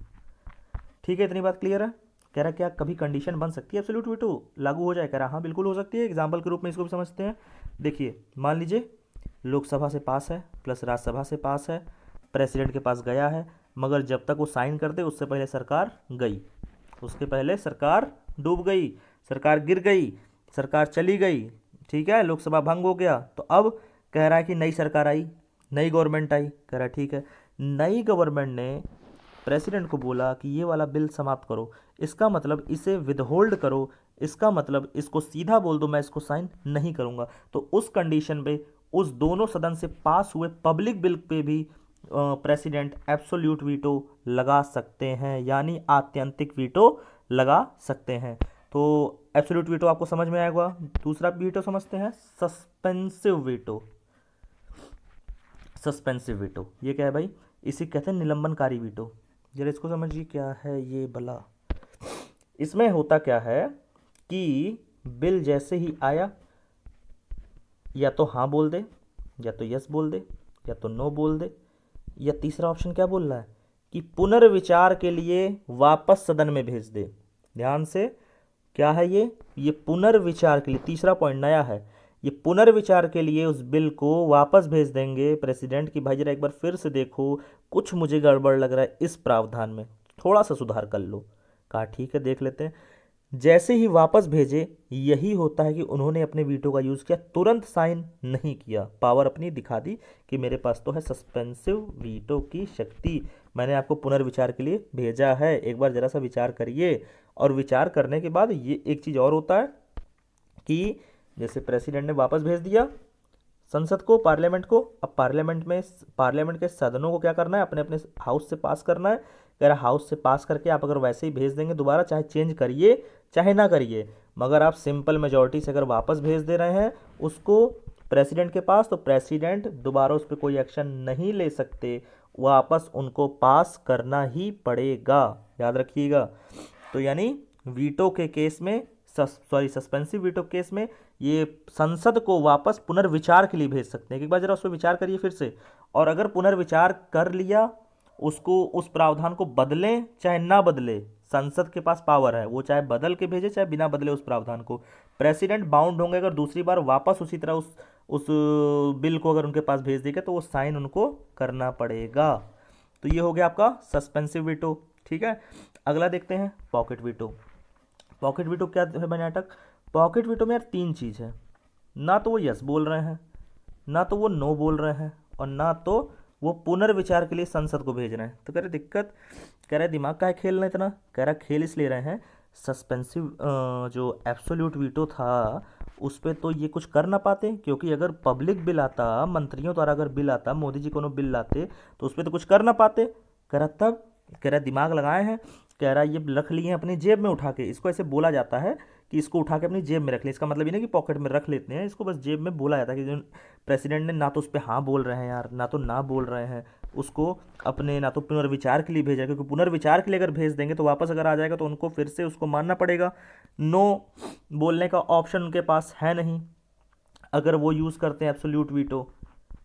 ठीक है, इतनी बात क्लियर है। कह रहा क्या कभी कंडीशन बन सकती है एब्सोल्यूट वीटो लागू हो जाए, कह रहा हाँ बिल्कुल हो सकती है। एग्जाम्पल के रूप में इसको भी समझते हैं। देखिए मान लीजिए लोकसभा से पास है प्लस राज्यसभा से पास है, प्रेसिडेंट के पास गया है, मगर जब तक वो साइन कर दे उससे पहले सरकार गई, उसके पहले सरकार डूब गई, सरकार गिर गई, सरकार चली गई, ठीक है, लोकसभा भंग हो गया। तो अब कह रहा है कि नई सरकार आई, नई गवर्नमेंट आई, कह रहा ठीक है, नई गवर्नमेंट ने प्रेसिडेंट को बोला कि ये वाला बिल समाप्त करो, इसका मतलब इसे विदहोल्ड करो, इसका मतलब इसको सीधा बोल दो मैं इसको साइन नहीं करूंगा। तो उस कंडीशन पे उस दोनों सदन से पास हुए पब्लिक बिल पे भी प्रेसिडेंट एब्सोल्यूट वीटो लगा सकते हैं, यानी आत्यंतिक वीटो लगा सकते हैं। तो एब्सोल्यूट वीटो आपको समझ में आएगा। दूसरा वीटो समझते हैं, सस्पेंसिव वीटो। सस्पेंसिव वीटो ये क्या है भाई, इसे कहते हैं निलंबनकारी वीटो। जरा इसको समझिए क्या है ये भला। इसमें होता क्या है कि बिल जैसे ही आया या तो हाँ बोल दे, या तो यस बोल दे, या तो नो बोल दे, या तीसरा ऑप्शन क्या बोल रहा है कि पुनर्विचार के लिए वापस सदन में भेज दे। ध्यान से, क्या है ये पुनर्विचार के लिए, तीसरा पॉइंट नया है, ये पुनर्विचार के लिए उस बिल को वापस भेज देंगे प्रेसिडेंट की, भाई जरा एक बार फिर से देखो, कुछ मुझे गड़बड़ लग रहा है इस प्रावधान में, थोड़ा सा सुधार कर लो। कहा ठीक है देख लेते हैं। जैसे ही वापस भेजे, यही होता है कि उन्होंने अपने वीटो का यूज़ किया, तुरंत साइन नहीं किया, पावर अपनी दिखा दी कि मेरे पास तो है सस्पेंसिव वीटो की शक्ति, मैंने आपको पुनर्विचार के लिए भेजा है, एक बार ज़रा सा विचार करिए। और विचार करने के बाद ये एक चीज़ और होता है कि जैसे प्रेसिडेंट ने वापस भेज दिया संसद को, पार्लियामेंट को, अब पार्लियामेंट के सदनों को क्या करना है, अपने अपने हाउस से पास करना है। अगर हाउस से पास करके आप अगर वैसे ही भेज देंगे दोबारा, चाहे चेंज करिए चाहे ना करिए, मगर आप सिंपल मेजॉरिटी से अगर वापस भेज दे रहे हैं उसको प्रेसिडेंट के पास, तो प्रेसिडेंट दोबारा उस पर कोई एक्शन नहीं ले सकते, वापस उनको पास करना ही पड़ेगा, याद रखिएगा। तो यानी वीटो के केस में, सस्पेंसिव वीटो केस में ये संसद को वापस पुनर्विचार के लिए भेज सकते हैं। एक बार जरा उस पर विचार करिए फिर से, और अगर पुनर्विचार कर लिया, उसको उस प्रावधान को बदलें चाहे ना बदले, संसद के पास पावर है, वो चाहे बदल के भेजे चाहे बिना बदले उस प्रावधान को, प्रेसिडेंट बाउंड होंगे अगर दूसरी बार वापस उसी तरह उस बिल को अगर उनके पास भेज देगा तो वो साइन उनको करना पड़ेगा। तो ये हो गया आपका सस्पेंसिव वीटो, ठीक है। अगला देखते हैं पॉकेट वीटो। पॉकेट वीटो क्या है भाई नाटक, पॉकेट वीटो में यार तीन चीज़ है, ना तो वो यस बोल रहे हैं, ना तो वो नो बोल रहे हैं, और ना तो वो पुनर्विचार के लिए संसद को भेज रहे हैं। तो कह रहे दिक्कत, कह रहे दिमाग का है खेलना इतना, कह रहा खेल इसलिए रहे हैं, सस्पेंसिव जो एब्सोल्यूट वीटो था उस पर तो ये कुछ कर ना पाते, क्योंकि अगर पब्लिक बिल आता, मंत्रियों द्वारा अगर बिल आता, मोदी जी कोनो बिल लाते तो उस पर तो कुछ कर ना पाते। कह रहा तब, कह रहा दिमाग लगाए हैं, कह रहा ये रख लिए हैं अपनी जेब में उठा के, इसको ऐसे बोला जाता है कि इसको उठा के अपनी जेब में रख लें, इसका मतलब ये नहीं कि पॉकेट में रख लेते हैं, इसको बस जेब में बोला जाता है कि जो प्रेसिडेंट ने ना तो उस पर हाँ बोल रहे हैं यार, ना तो ना बोल रहे हैं, उसको अपने ना तो पुनर्विचार के लिए भेजा, क्योंकि पुनर्विचार के लिए अगर भेज देंगे तो वापस अगर आ जाएगा तो उनको फिर से उसको मानना पड़ेगा। नो बोलने का ऑप्शन उनके पास है नहीं, अगर वो यूज़ करते हैं एब्सोल्यूट वीटो,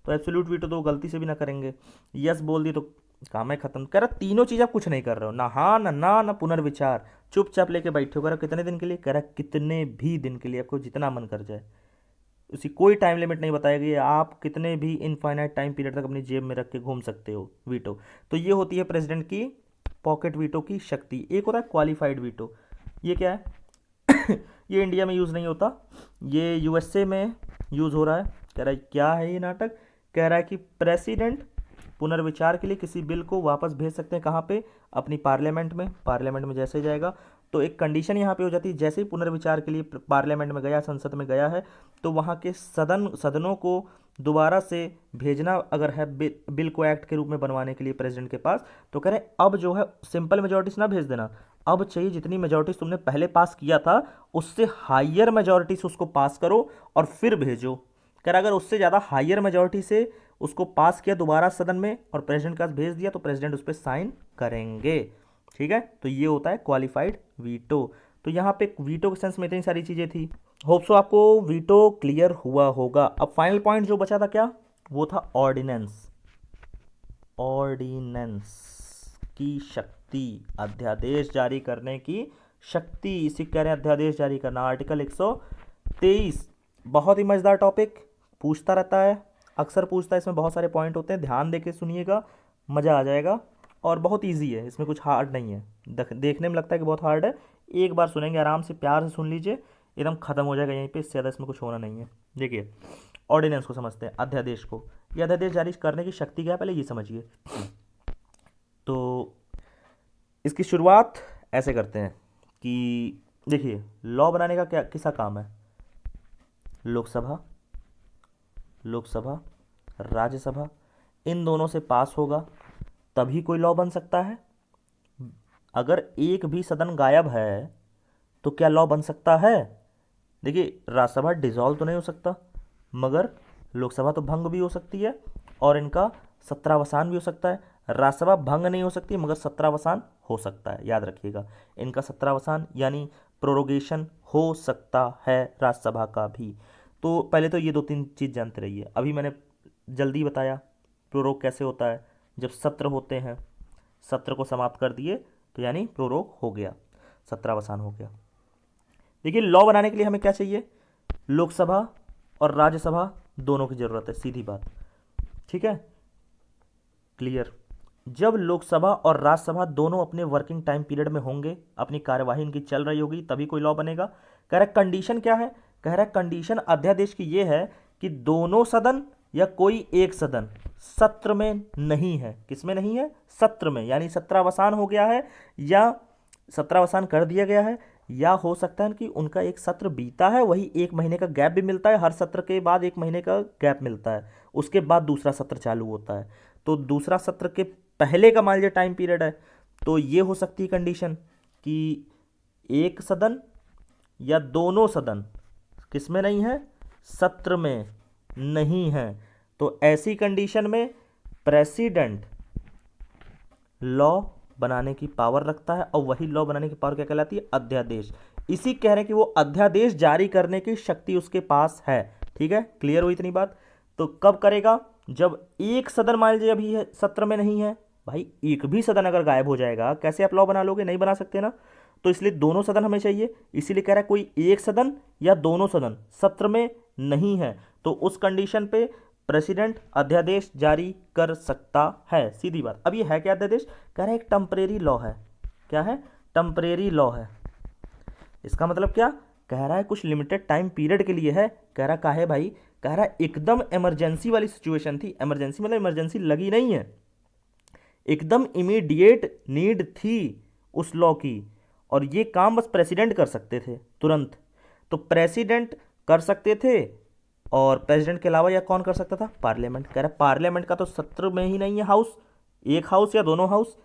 तो एब्सोल्यूट वीटो तो वो गलती से भी ना करेंगे, यस बोल दिए तो काम है खत्म। कह रहा तीनों चीज़ आप कुछ नहीं कर रहे हो, ना हाँ ना ना ना पुनर्विचार, चुपचाप लेके बैठे हो। कह रहा कितने दिन के लिए, कह रहा कितने भी दिन के लिए, आपको जितना मन कर जाए, उसी कोई टाइम लिमिट नहीं बताया गया, आप कितने भी इनफाइनाइट टाइम पीरियड तक अपनी जेब में रख के घूम सकते हो वीटो। तो ये होती है प्रेसिडेंट की पॉकेट वीटो की शक्ति। एक होता है क्वालिफाइड वीटो, ये क्या है ये इंडिया में यूज़ नहीं होता, ये यूएसए में यूज़ हो रहा है। कह रहा है क्या है ये नाटक, कह रहा है कि प्रेसिडेंट पुनर्विचार के लिए किसी बिल को वापस भेज सकते हैं, कहाँ पे, अपनी पार्लियामेंट में, पार्लियामेंट में जैसे जाएगा तो एक कंडीशन यहाँ पे हो जाती है, जैसे ही पुनर्विचार के लिए पार्लियामेंट में गया, संसद में गया है, तो वहाँ के सदनों को दोबारा से भेजना अगर है बिल को एक्ट के रूप में बनवाने के लिए प्रेसिडेंट के पास, तो कह रहे अब जो है सिंपल मेजोरिटी से ना भेज देना, अब चाहिए जितनी मेजोरिटी तुमने पहले पास किया था उससे हाइयर मेजोरिटी से उसको पास करो और फिर भेजो। कह रहा अगर उससे ज़्यादा हाइयर मेजोरिटी से उसको पास किया दोबारा सदन में और प्रेसिडेंट के पास भेज दिया तो प्रेसिडेंट उस पर साइन करेंगे, ठीक है। तो ये होता है क्वालिफाइड वीटो। तो यहाँ पे वीटो के सेंस में इतनी सारी चीज़ें थी, होप सो आपको वीटो क्लियर हुआ होगा। अब फाइनल पॉइंट जो बचा था क्या, वो था ऑर्डिनेंस। ऑर्डिनेंस की शक्ति, अध्यादेश जारी करने की शक्ति, इसी कह रहे हैं अध्यादेश जारी करना, आर्टिकल 123। बहुत ही मज़ेदार टॉपिक, पूछता रहता है, अक्सर पूछता है, इसमें बहुत सारे पॉइंट होते हैं, ध्यान देके सुनिएगा, मज़ा आ जाएगा, और बहुत इजी है, इसमें कुछ हार्ड नहीं है, देखने में लगता है कि बहुत हार्ड है, एक बार सुनेंगे आराम से प्यार से सुन लीजिए, एकदम ख़त्म हो जाएगा यहीं पे, इससे ज़्यादा इसमें कुछ होना नहीं है। देखिए ऑर्डिनेंस को समझते हैं, अध्यादेश को, ये अध्यादेश जारी करने की शक्ति क्या है पहले ये समझिए। तो इसकी शुरुआत ऐसे करते हैं कि देखिए लॉ बनाने का क्या किसका काम है, लोकसभा राज्यसभा, इन दोनों से पास होगा तभी कोई लॉ बन सकता है। अगर एक भी सदन गायब है तो क्या लॉ बन सकता है? देखिए, राज्यसभा डिसॉल्व तो नहीं हो सकता, मगर लोकसभा तो भंग भी हो सकती है और इनका सत्रावसान भी हो सकता है। राज्यसभा भंग नहीं हो सकती, मगर सत्रावसान हो सकता है, याद रखिएगा। इनका सत्रावसान यानी प्रोरोगेशन हो सकता है राज्यसभा का भी। तो पहले तो ये 2-3 चीज़ जानते रहिए। अभी मैंने जल्दी बताया प्रोरोग कैसे होता है, जब सत्र होते हैं, सत्र को समाप्त कर दिए तो यानी प्रोरोग हो गया, सत्रावसान हो गया। देखिए, लॉ बनाने के लिए हमें क्या चाहिए? लोकसभा और राज्यसभा दोनों की जरूरत है, सीधी बात। ठीक है, क्लियर। जब लोकसभा और राज्यसभा दोनों अपने वर्किंग टाइम पीरियड में होंगे, अपनी कार्यवाही इनकी चल रही होगी, तभी कोई लॉ बनेगा। कह रहा है कंडीशन क्या है? कह रहा है कंडीशन अध्यादेश की ये है कि दोनों सदन या कोई एक सदन सत्र में नहीं है। किसमें नहीं है? सत्र में, यानी सत्रावसान हो गया है या सत्रावसान कर दिया गया है, या हो सकता है कि उनका एक सत्र बीता है, वही 1 महीने का गैप भी मिलता है, हर सत्र के बाद 1 महीने का गैप मिलता है, उसके बाद दूसरा सत्र चालू होता है। तो दूसरा सत्र के पहले का मान लीजिए टाइम पीरियड है, तो ये हो सकती है कंडीशन कि एक सदन या दोनों सदन किसमें नहीं है? सत्र में नहीं है। तो ऐसी कंडीशन में प्रेसिडेंट लॉ बनाने की पावर रखता है, और वही लॉ बनाने की पावर क्या कहलाती है? अध्यादेश। इसी कह रहे हैं कि वो अध्यादेश जारी करने की शक्ति उसके पास है। ठीक है, क्लियर हुई इतनी बात? तो कब करेगा? जब एक सदन मान लीजिए अभी है सत्र में नहीं है। भाई, एक भी सदन अगर गायब हो जाएगा, कैसे आप लॉ बना लोगे? नहीं बना सकते ना। तो इसलिए दोनों सदन हमें चाहिए, इसीलिए कह रहा है कोई एक सदन या दोनों सदन सत्र में नहीं है, तो उस कंडीशन पे प्रेसिडेंट अध्यादेश जारी कर सकता है, सीधी बात। अब ये है क्या अध्यादेश? कह रहा है एक टेम्परेरी लॉ है। क्या है? टेम्परेरी लॉ है। इसका मतलब क्या? कह रहा है कुछ लिमिटेड टाइम पीरियड के लिए है। कह रहा का है भाई? कह रहा है एकदम इमरजेंसी वाली सिचुएशन थी। इमरजेंसी मतलब इमरजेंसी लगी नहीं है, एकदम इमीडिएट नीड थी उस लॉ की, और ये काम बस प्रेसिडेंट कर सकते थे तुरंत। तो प्रेसिडेंट कर सकते थे, और प्रेसिडेंट के अलावा या कौन कर सकता था? पार्लियामेंट। कह रहा है पार्लियामेंट का तो सत्र में ही नहीं है हाउस, एक हाउस या दोनों हाउस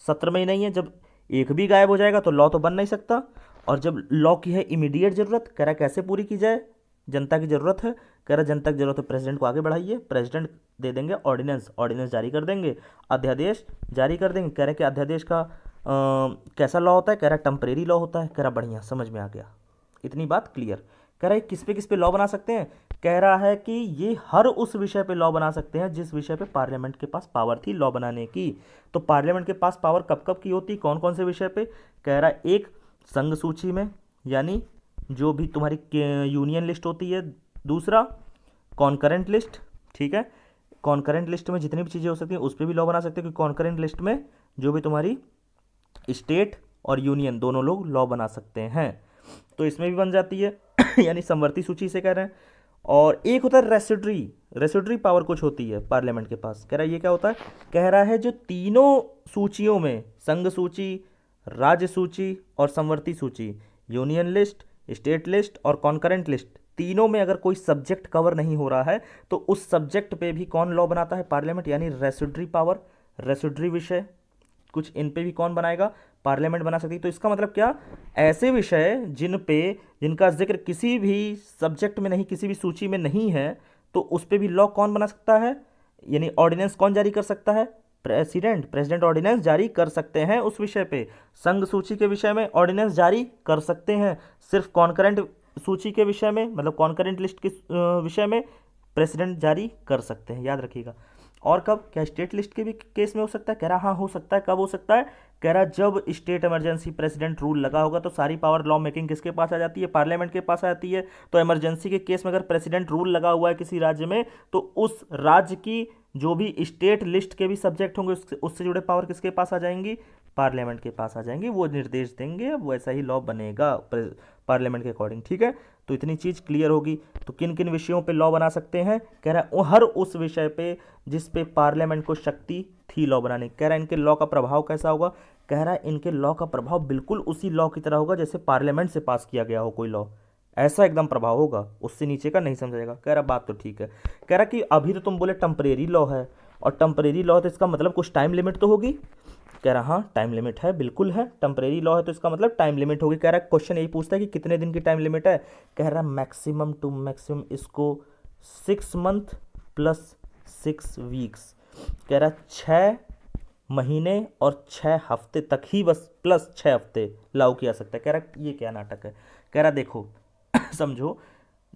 सत्र में ही नहीं है। जब एक भी गायब हो जाएगा तो लॉ तो बन नहीं सकता। और जब लॉ की है इमीडिएट जरूरत, कह रहा है कैसे पूरी की जाए? जनता की जरूरत है। कह रहा है जनता की जरूरत है, प्रेसिडेंट को आगे बढ़ाइए, प्रेसिडेंट दे देंगे ऑर्डिनेंस, ऑर्डिनेंस जारी कर देंगे, अध्यादेश जारी कर देंगे। कह रहे कि अध्यादेश का कैसा लॉ होता है? कह रहा टेम्परेरी लॉ होता है। कह रहा बढ़िया, समझ में आ गया, इतनी बात क्लियर। कह रहा है किस पे लॉ बना सकते हैं? कह रहा है कि ये हर उस विषय पे लॉ बना सकते हैं जिस विषय पे पार्लियामेंट के पास पावर थी लॉ बनाने की। तो पार्लियामेंट के पास पावर कब कब की होती? कौन कौन से विषय पे? कह रहा है एक संघ सूची में, यानी जो भी तुम्हारी यूनियन लिस्ट होती है। दूसरा कॉन्करेंट लिस्ट। ठीक है, कॉन्करेंट लिस्ट में जितनी भी चीज़ें हो सकती हैं उस पर भी लॉ बना सकते हैं, क्योंकि कॉन्करेंट लिस्ट में जो भी तुम्हारी स्टेट और यूनियन दोनों लोग लॉ बना सकते हैं, तो इसमें भी बन जाती है यानी समवर्ती सूची से कह रहे हैं। और एक होता है रेसिड्री, रेसिड्री पावर कुछ होती है पार्लियामेंट के पास। कह रहा है ये क्या होता है? कह रहा है जो तीनों सूचियों में, संघ सूची, राज्य सूची और समवर्ती सूची, यूनियन लिस्ट, स्टेट लिस्ट और कॉन्करेंट लिस्ट, तीनों में अगर कोई सब्जेक्ट कवर नहीं हो रहा है तो उस सब्जेक्ट पे भी कौन लॉ बनाता है? पार्लियामेंट, यानी रेसिड्री पावर, रेसिड्री विषय कुछ इन पे भी कौन बनाएगा? पार्लियामेंट बना सकती है। तो इसका मतलब क्या? ऐसे विषय जिनका जिक्र किसी भी सब्जेक्ट में नहीं, किसी भी सूची में नहीं है, तो उस पर भी लॉ कौन बना सकता है? यानी ऑर्डिनेंस कौन जारी कर सकता है? प्रेसिडेंट। प्रेसिडेंट ऑर्डिनेंस जारी कर सकते हैं उस विषय पे। संघ सूची के विषय में ऑर्डिनेंस जारी कर सकते हैं। सिर्फ कॉन्करेंट सूची के विषय में, मतलब कॉन्करेंट लिस्ट के विषय में प्रेसिडेंट जारी कर सकते हैं, याद रखिएगा। और कब? क्या स्टेट लिस्ट के भी केस में हो सकता है? कह रहा हाँ हो सकता है। कब हो सकता है? कह रहा जब स्टेट इमरजेंसी प्रेसिडेंट रूल लगा होगा तो सारी पावर लॉ मेकिंग किसके पास आ जाती है? पार्लियामेंट के पास आ जाती है। तो इमरजेंसी के केस में अगर प्रेसिडेंट रूल लगा हुआ है किसी राज्य में, तो उस राज्य की जो भी स्टेट लिस्ट के भी सब्जेक्ट होंगे उससे जुड़े पावर किसके पास आ जाएंगी? पार्लियामेंट के पास आ जाएंगी। वो निर्देश देंगे, वैसा ही लॉ बनेगा पार्लियामेंट के अकॉर्डिंग। ठीक है, तो इतनी चीज़ क्लियर होगी। तो किन किन विषयों पे लॉ बना सकते हैं? कह रहा है हर उस विषय पे जिस पे पार्लियामेंट को शक्ति थी लॉ बनाने। कह रहा है इनके लॉ का प्रभाव कैसा होगा? कह रहा है इनके लॉ का प्रभाव बिल्कुल उसी लॉ की तरह होगा जैसे पार्लियामेंट से पास किया गया हो कोई लॉ, ऐसा एकदम प्रभाव होगा, उससे नीचे का नहीं समझा जाएगा। कह रहा बात तो ठीक है। कह रहा कि अभी तो तुम बोले टेम्परेरी लॉ है, और टेम्परेरी लॉ तो इसका मतलब कुछ टाइम लिमिट तो होगी। कह रहा हाँ टाइम लिमिट है, बिल्कुल है, टेम्परेरी लॉ है तो इसका मतलब टाइम लिमिट होगी। कह रहा है क्वेश्चन यही पूछता है कि कितने दिन की टाइम लिमिट है। कह रहा है मैक्सिमम टू मैक्सिमम इसको 6 मंथ प्लस 6 वीक्स। कह रहा है 6 महीने और 6 हफ्ते तक ही बस, प्लस 6 हफ्ते लागू किया सकता है। कह रहा है ये क्या नाटक है। कह रहा देखो समझो,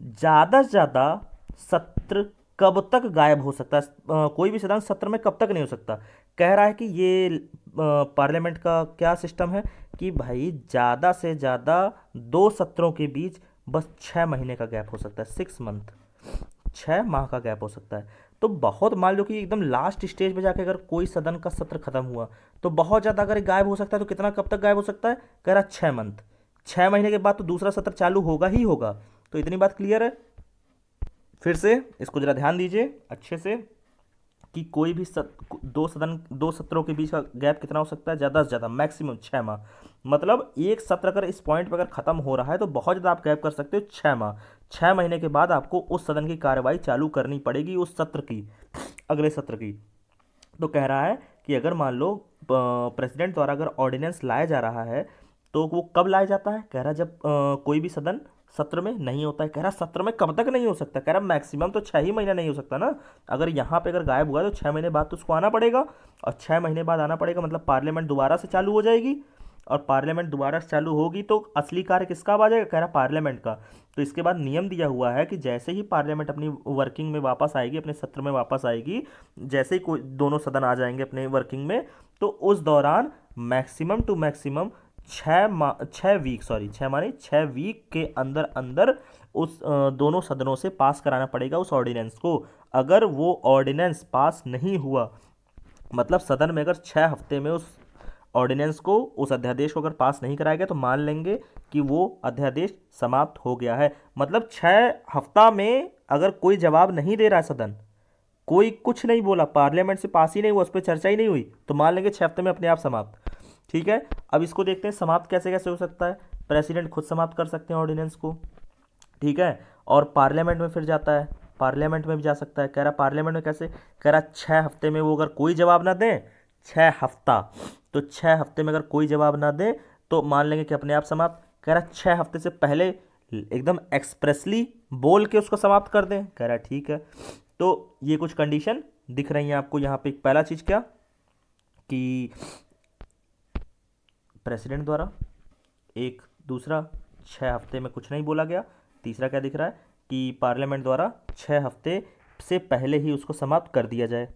ज़्यादा से ज़्यादा सत्र कब तक गायब हो सकता है, कोई भी सदन सत्र में कब तक नहीं हो सकता। कह रहा है कि ये पार्लियामेंट का क्या सिस्टम है कि भाई ज़्यादा से ज़्यादा 2 सत्रों के बीच बस 6 महीने का गैप हो सकता है, 6 मंथ, 6 माह का गैप हो सकता है। तो बहुत मान लो कि एकदम लास्ट स्टेज पे जाके अगर कोई सदन का सत्र खत्म हुआ तो बहुत ज़्यादा अगर गायब हो सकता है, तो कितना कब तक गायब हो सकता है। कह रहा 6 मंथ, 6 महीने के बाद तो दूसरा सत्र चालू होगा ही होगा। तो इतनी बात क्लियर है। फिर से इसको जरा ध्यान दीजिए अच्छे से कि कोई भी दो सत्रों के बीच का गैप कितना हो सकता है, ज़्यादा से ज़्यादा मैक्सिमम 6 माह। मतलब एक सत्र अगर इस पॉइंट पर अगर ख़त्म हो रहा है तो बहुत ज़्यादा आप गैप कर सकते हो 6 माह। 6 महीने के बाद आपको उस सदन की कार्रवाई चालू करनी पड़ेगी, उस सत्र की, अगले सत्र की। तो कह रहा है कि अगर मान लो प्रेसिडेंट द्वारा अगर ऑर्डिनेंस लाया जा रहा है तो वो कब लाया जाता है। कह रहा जब कोई भी सदन सत्र में नहीं होता है। कह रहा सत्र में कब तक नहीं हो सकता। कह रहा मैक्सिमम तो 6 ही महीना नहीं हो सकता ना। अगर यहाँ पे अगर गायब हुआ तो 6 महीने बाद तो उसको आना पड़ेगा, और 6 महीने बाद आना पड़ेगा मतलब पार्लियामेंट दोबारा से चालू हो जाएगी, और पार्लियामेंट दोबारा से चालू होगी तो असली कार्य किसका आ जाएगा। कह रहा पार्लियामेंट का। तो इसके बाद नियम दिया हुआ है कि जैसे ही पार्लियामेंट अपनी वर्किंग में वापस आएगी, अपने सत्र में वापस आएगी, जैसे ही कोई दोनों सदन आ जाएंगे अपने वर्किंग में, तो उस दौरान maximum to maximum 6 week, sorry 6 माने 6 वीक के अंदर अंदर उस दोनों सदनों से पास कराना पड़ेगा उस ऑर्डिनेंस को। अगर वो ऑर्डिनेंस पास नहीं हुआ, मतलब सदन में अगर 6 हफ्ते में उस ऑर्डिनेंस को, उस अध्यादेश को अगर पास नहीं कराया गया तो मान लेंगे कि वो अध्यादेश समाप्त हो गया है। मतलब 6 हफ्ता में अगर कोई जवाब नहीं दे रहा है सदन, कोई कुछ नहीं बोला, पार्लियामेंट से पास ही नहीं हुआ, उस पर चर्चा ही नहीं हुई, तो मान लेंगे 6 हफ्ते में अपने आप समाप्त। ठीक है, अब इसको देखते हैं समाप्त कैसे कैसे हो सकता है। प्रेसिडेंट खुद समाप्त कर सकते हैं ऑर्डिनेंस को, ठीक है, और पार्लियामेंट में फिर जाता है, पार्लियामेंट में भी जा सकता है। कह रहा पार्लियामेंट में कैसे। कह रहा 6 हफ्ते में वो अगर कोई जवाब ना दें, 6 हफ्ता, तो 6 हफ्ते में अगर कोई जवाब ना दे तो मान लेंगे कि अपने आप समाप्त। कह रहा 6 हफ्ते से पहले एकदम एक्सप्रेसली बोल के उसको समाप्त कर दें। कह रहा ठीक है। तो ये कुछ कंडीशन दिख रही हैं आपको यहाँ पे। पहला चीज़ क्या कि प्रेसिडेंट द्वारा, एक, दूसरा 6 हफ्ते में कुछ नहीं बोला गया, तीसरा क्या दिख रहा है कि पार्लियामेंट द्वारा 6 हफ्ते से पहले ही उसको समाप्त कर दिया जाए।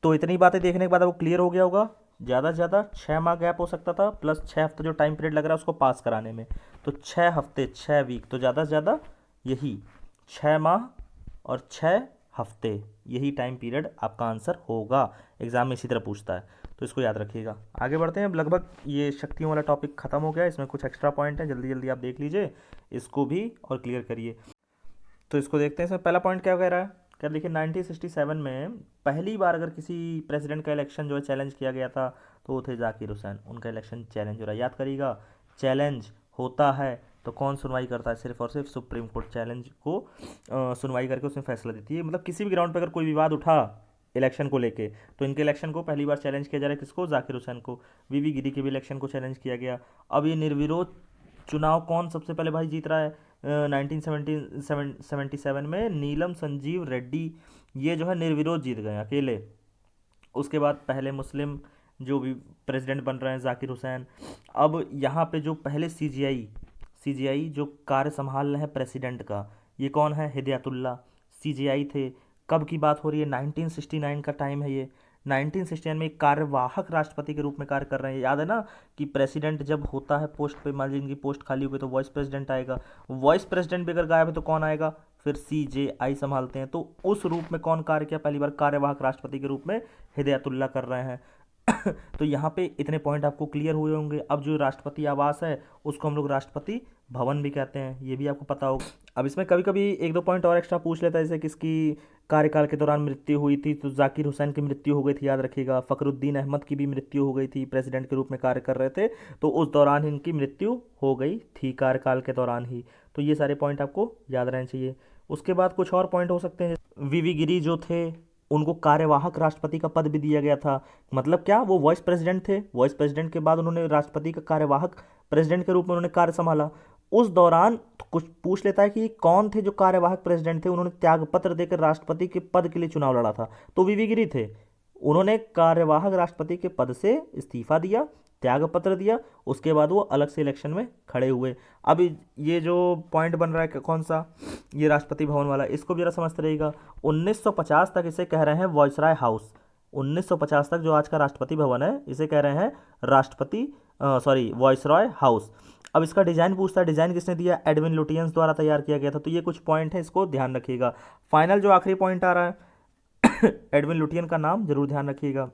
तो इतनी बातें देखने के बाद आपको क्लियर हो गया होगा। ज़्यादा से ज़्यादा 6 माह गैप हो सकता था, प्लस 6 हफ्ते जो टाइम पीरियड लग रहा है उसको पास कराने में, तो 6 हफ्ते 6 वीक, तो ज़्यादा से ज़्यादा यही 6 माह और 6 हफ्ते, यही टाइम पीरियड आपका आंसर होगा। एग्जाम में इसी तरह पूछता है, तो इसको याद रखिएगा। आगे बढ़ते हैं। अब लगभग ये शक्तियों वाला टॉपिक खत्म हो गया है, इसमें कुछ एक्स्ट्रा पॉइंट है, जल्दी जल्दी आप देख लीजिए इसको भी और क्लियर करिए। तो इसको देखते हैं। इसमें पहला पॉइंट क्या कह रहा है। क्या देखिए 1967 में पहली बार अगर किसी प्रेसिडेंट का इलेक्शन जो है चैलेंज किया गया था तो वो थे जाकिर हुसैन। उनका इलेक्शन चैलेंज हो रहा है, याद करिएगा। चैलेंज होता है तो कौन सुनवाई करता है, सिर्फ और सिर्फ सुप्रीम कोर्ट चैलेंज को सुनवाई करके उसमें फैसला देती है। मतलब किसी भी ग्राउंड पर अगर कोई विवाद उठा इलेक्शन को लेके तो इनके इलेक्शन को पहली बार चैलेंज किया जा रहा है, किसको, जाकिर हुसैन को। वीवी गिरी के भी इलेक्शन को चैलेंज किया गया। अब ये निर्विरोध चुनाव कौन सबसे पहले भाई जीत रहा है 1977 में, नीलम संजीव रेड्डी, ये जो है निर्विरोध जीत गए अकेले। उसके बाद पहले मुस्लिम जो भी प्रेसिडेंट बन रहे हैं जाकिर हुसैन। अब यहाँ पे जो पहले सीजीआई जो कार्य संभाल रहे हैं प्रेसिडेंट का, ये कौन है, हिदायतुल्ला सीजीआई थे। कब की बात हो रही है, 1969 का टाइम है ये। 1969 में एक कार्यवाहक राष्ट्रपति के रूप में कार्य कर रहे हैं। याद है ना कि प्रेसिडेंट जब होता है पोस्ट पे, मान लीजिए इनकी पोस्ट खाली हो गई तो वाइस प्रेसिडेंट आएगा। वाइस प्रेसिडेंट भी अगर गायब है तो कौन आएगा, फिर सीजेआई संभालते हैं। तो उस रूप में कौन कार्य किया पहली बार, कार्यवाहक राष्ट्रपति के रूप में हिदायतुल्ला कर रहे हैं। तो यहाँ पे इतने पॉइंट आपको क्लियर हुए होंगे। अब जो राष्ट्रपति आवास है उसको हम लोग राष्ट्रपति भवन भी कहते हैं, ये भी आपको पता होगा। अब इसमें कभी कभी एक दो पॉइंट और एक्स्ट्रा पूछ लेता है, जैसे किसकी कार्यकाल के दौरान मृत्यु हुई थी, तो जाकिर हुसैन की मृत्यु हो गई थी, याद रखिएगा। फ़खरुद्दीन अहमद की भी मृत्यु हो गई थी, प्रेसिडेंट के रूप में कार्य कर रहे थे, तो उस दौरान इनकी मृत्यु हो गई थी, कार्यकाल के दौरान ही। तो ये सारे पॉइंट आपको याद रहने चाहिए। उसके बाद कुछ और पॉइंट हो सकते हैं। वीवी गिरी जो थे उनको कार्यवाहक राष्ट्रपति का पद भी दिया गया था। मतलब क्या, वो वाइस प्रेसिडेंट थे, वाइस प्रेसिडेंट के बाद उन्होंने राष्ट्रपति का कार्यवाहक प्रेसिडेंट के रूप में उन्होंने कार्य संभाला। उस दौरान कुछ पूछ लेता है कि कौन थे जो कार्यवाहक प्रेसिडेंट थे, उन्होंने त्यागपत्र देकर राष्ट्रपति के पद के लिए चुनाव लड़ा था। तो वीवी गिरी थे। उन्होंने कार्यवाहक राष्ट्रपति के पद से इस्तीफा दिया, त्यागपत्र दिया, उसके बाद वो अलग से इलेक्शन में खड़े हुए। अब ये जो पॉइंट बन रहा है कौन सा, ये राष्ट्रपति भवन वाला, इसको भी जरा समझते रहिएगा। 1950 तक इसे कह रहे हैं वॉइसराय हाउस। 1950 तक जो आज का राष्ट्रपति भवन है इसे कह रहे हैं वॉइसरॉय हाउस। अब इसका डिजाइन पूछता है, डिजाइन किसने दिया, एडविन लुटियंस द्वारा तैयार किया गया था। तो ये कुछ पॉइंट है, इसको ध्यान रखिएगा। फाइनल जो आखिरी पॉइंट आ रहा है एडविन लुटियन का नाम जरूर ध्यान रखिएगा।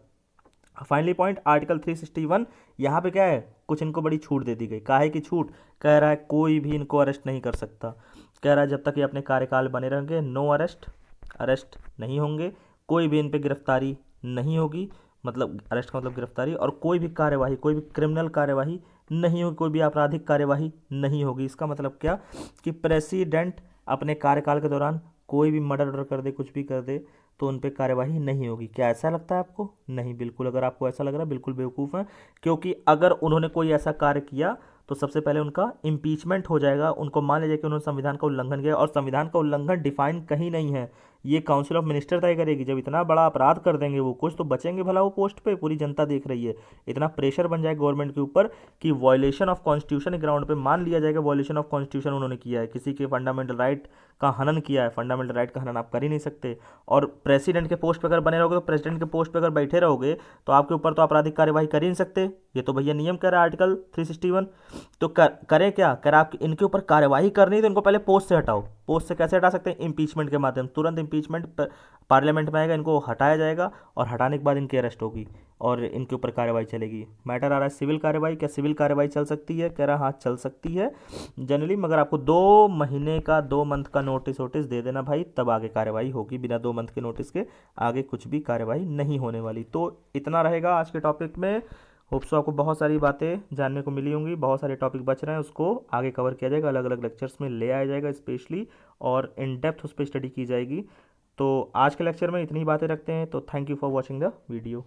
फाइनली पॉइंट आर्टिकल 361, यहाँ पे क्या है, कुछ इनको बड़ी छूट दे दी गई। काहे की छूट, कह रहा है कोई भी इनको अरेस्ट नहीं कर सकता। कह रहा है जब तक ये अपने कार्यकाल बने रहेंगे नो अरेस्ट नहीं होंगे, कोई भी इन पे गिरफ्तारी नहीं होगी, मतलब अरेस्ट का मतलब गिरफ्तारी, और कोई भी कार्यवाही, कोई भी क्रिमिनल कार्यवाही नहीं होगी, कोई भी आपराधिक कार्यवाही नहीं होगी। इसका मतलब क्या कि प्रेसिडेंट अपने कार्यकाल के दौरान कोई भी मर्डर कर दे, कुछ भी कर दे, तो उन पर कार्यवाही नहीं होगी। क्या ऐसा लगता है आपको? नहीं, बिल्कुल। अगर आपको ऐसा लग रहा है बिल्कुल बेवकूफ़ है, क्योंकि अगर उन्होंने कोई ऐसा कार्य किया तो सबसे पहले उनका इम्पीचमेंट हो जाएगा। उनको मान लीजिए कि उन्होंने संविधान का उल्लंघन किया, और संविधान का उल्लंघन डिफाइन कहीं नहीं है, ये काउंसिल ऑफ मिनिस्टर तय करेगी। जब इतना बड़ा अपराध कर देंगे वो, कुछ तो बचेंगे भला वो पोस्ट पे, पूरी जनता देख रही है। इतना प्रेशर बन जाए गवर्नमेंट के ऊपर कि वॉयलेशन ऑफ कॉन्स्टिट्यूशन के ग्राउंड पे मान लिया जाएगा वॉयलेशन ऑफ कॉन्स्टिट्यूशन उन्होंने किया है, किसी के फंडामेंटल राइट का हनन किया है। फंडामेंटल राइट का हनन आप कर ही नहीं सकते। और प्रेसिडेंट के पोस्ट पर अगर बने रहोगे, तो प्रेसिडेंट के पोस्ट पर अगर बैठे रहोगे तो आपके ऊपर तो आपराधिक कार्यवाही कर ही नहीं सकते। ये तो भैया नियम कह रहा है आर्टिकल 361। तो करें क्या, कर आप इनके ऊपर कार्यवाही करनी तो इनको पहले पोस्ट से हटाओ। पोस्ट से कैसे हटा सकते हैं? इम्पीचमेंट के माध्यम, तुरंत इम्पीचमेंट पार्लियामेंट में आएगा, इनको हटाया जाएगा, और हटाने के बाद इनकी अरेस्ट होगी और इनके ऊपर कार्रवाई चलेगी। मैटर आ रहा है सिविल कार्रवाई, क्या सिविल कार्रवाई चल सकती है? कह रहा हाँ चल सकती है जनरली, मगर आपको 2 महीने का 2 मंथ का नोटिस दे देना भाई, तब आगे कार्रवाई होगी। बिना 2 मंथ के नोटिस के आगे कुछ भी कार्रवाई नहीं होने वाली। तो इतना रहेगा आज के टॉपिक में। होप्सो आपको बहुत सारी बातें जानने को मिली होंगी। बहुत सारे टॉपिक बच रहे हैं, उसको आगे कवर किया जाएगा, अलग अलग लेक्चर्स में ले आया जाएगा स्पेशली, और इन डेप्थ उस पर स्टडी की जाएगी। तो आज के लेक्चर में इतनी बातें रखते हैं। तो thank you for watching the video.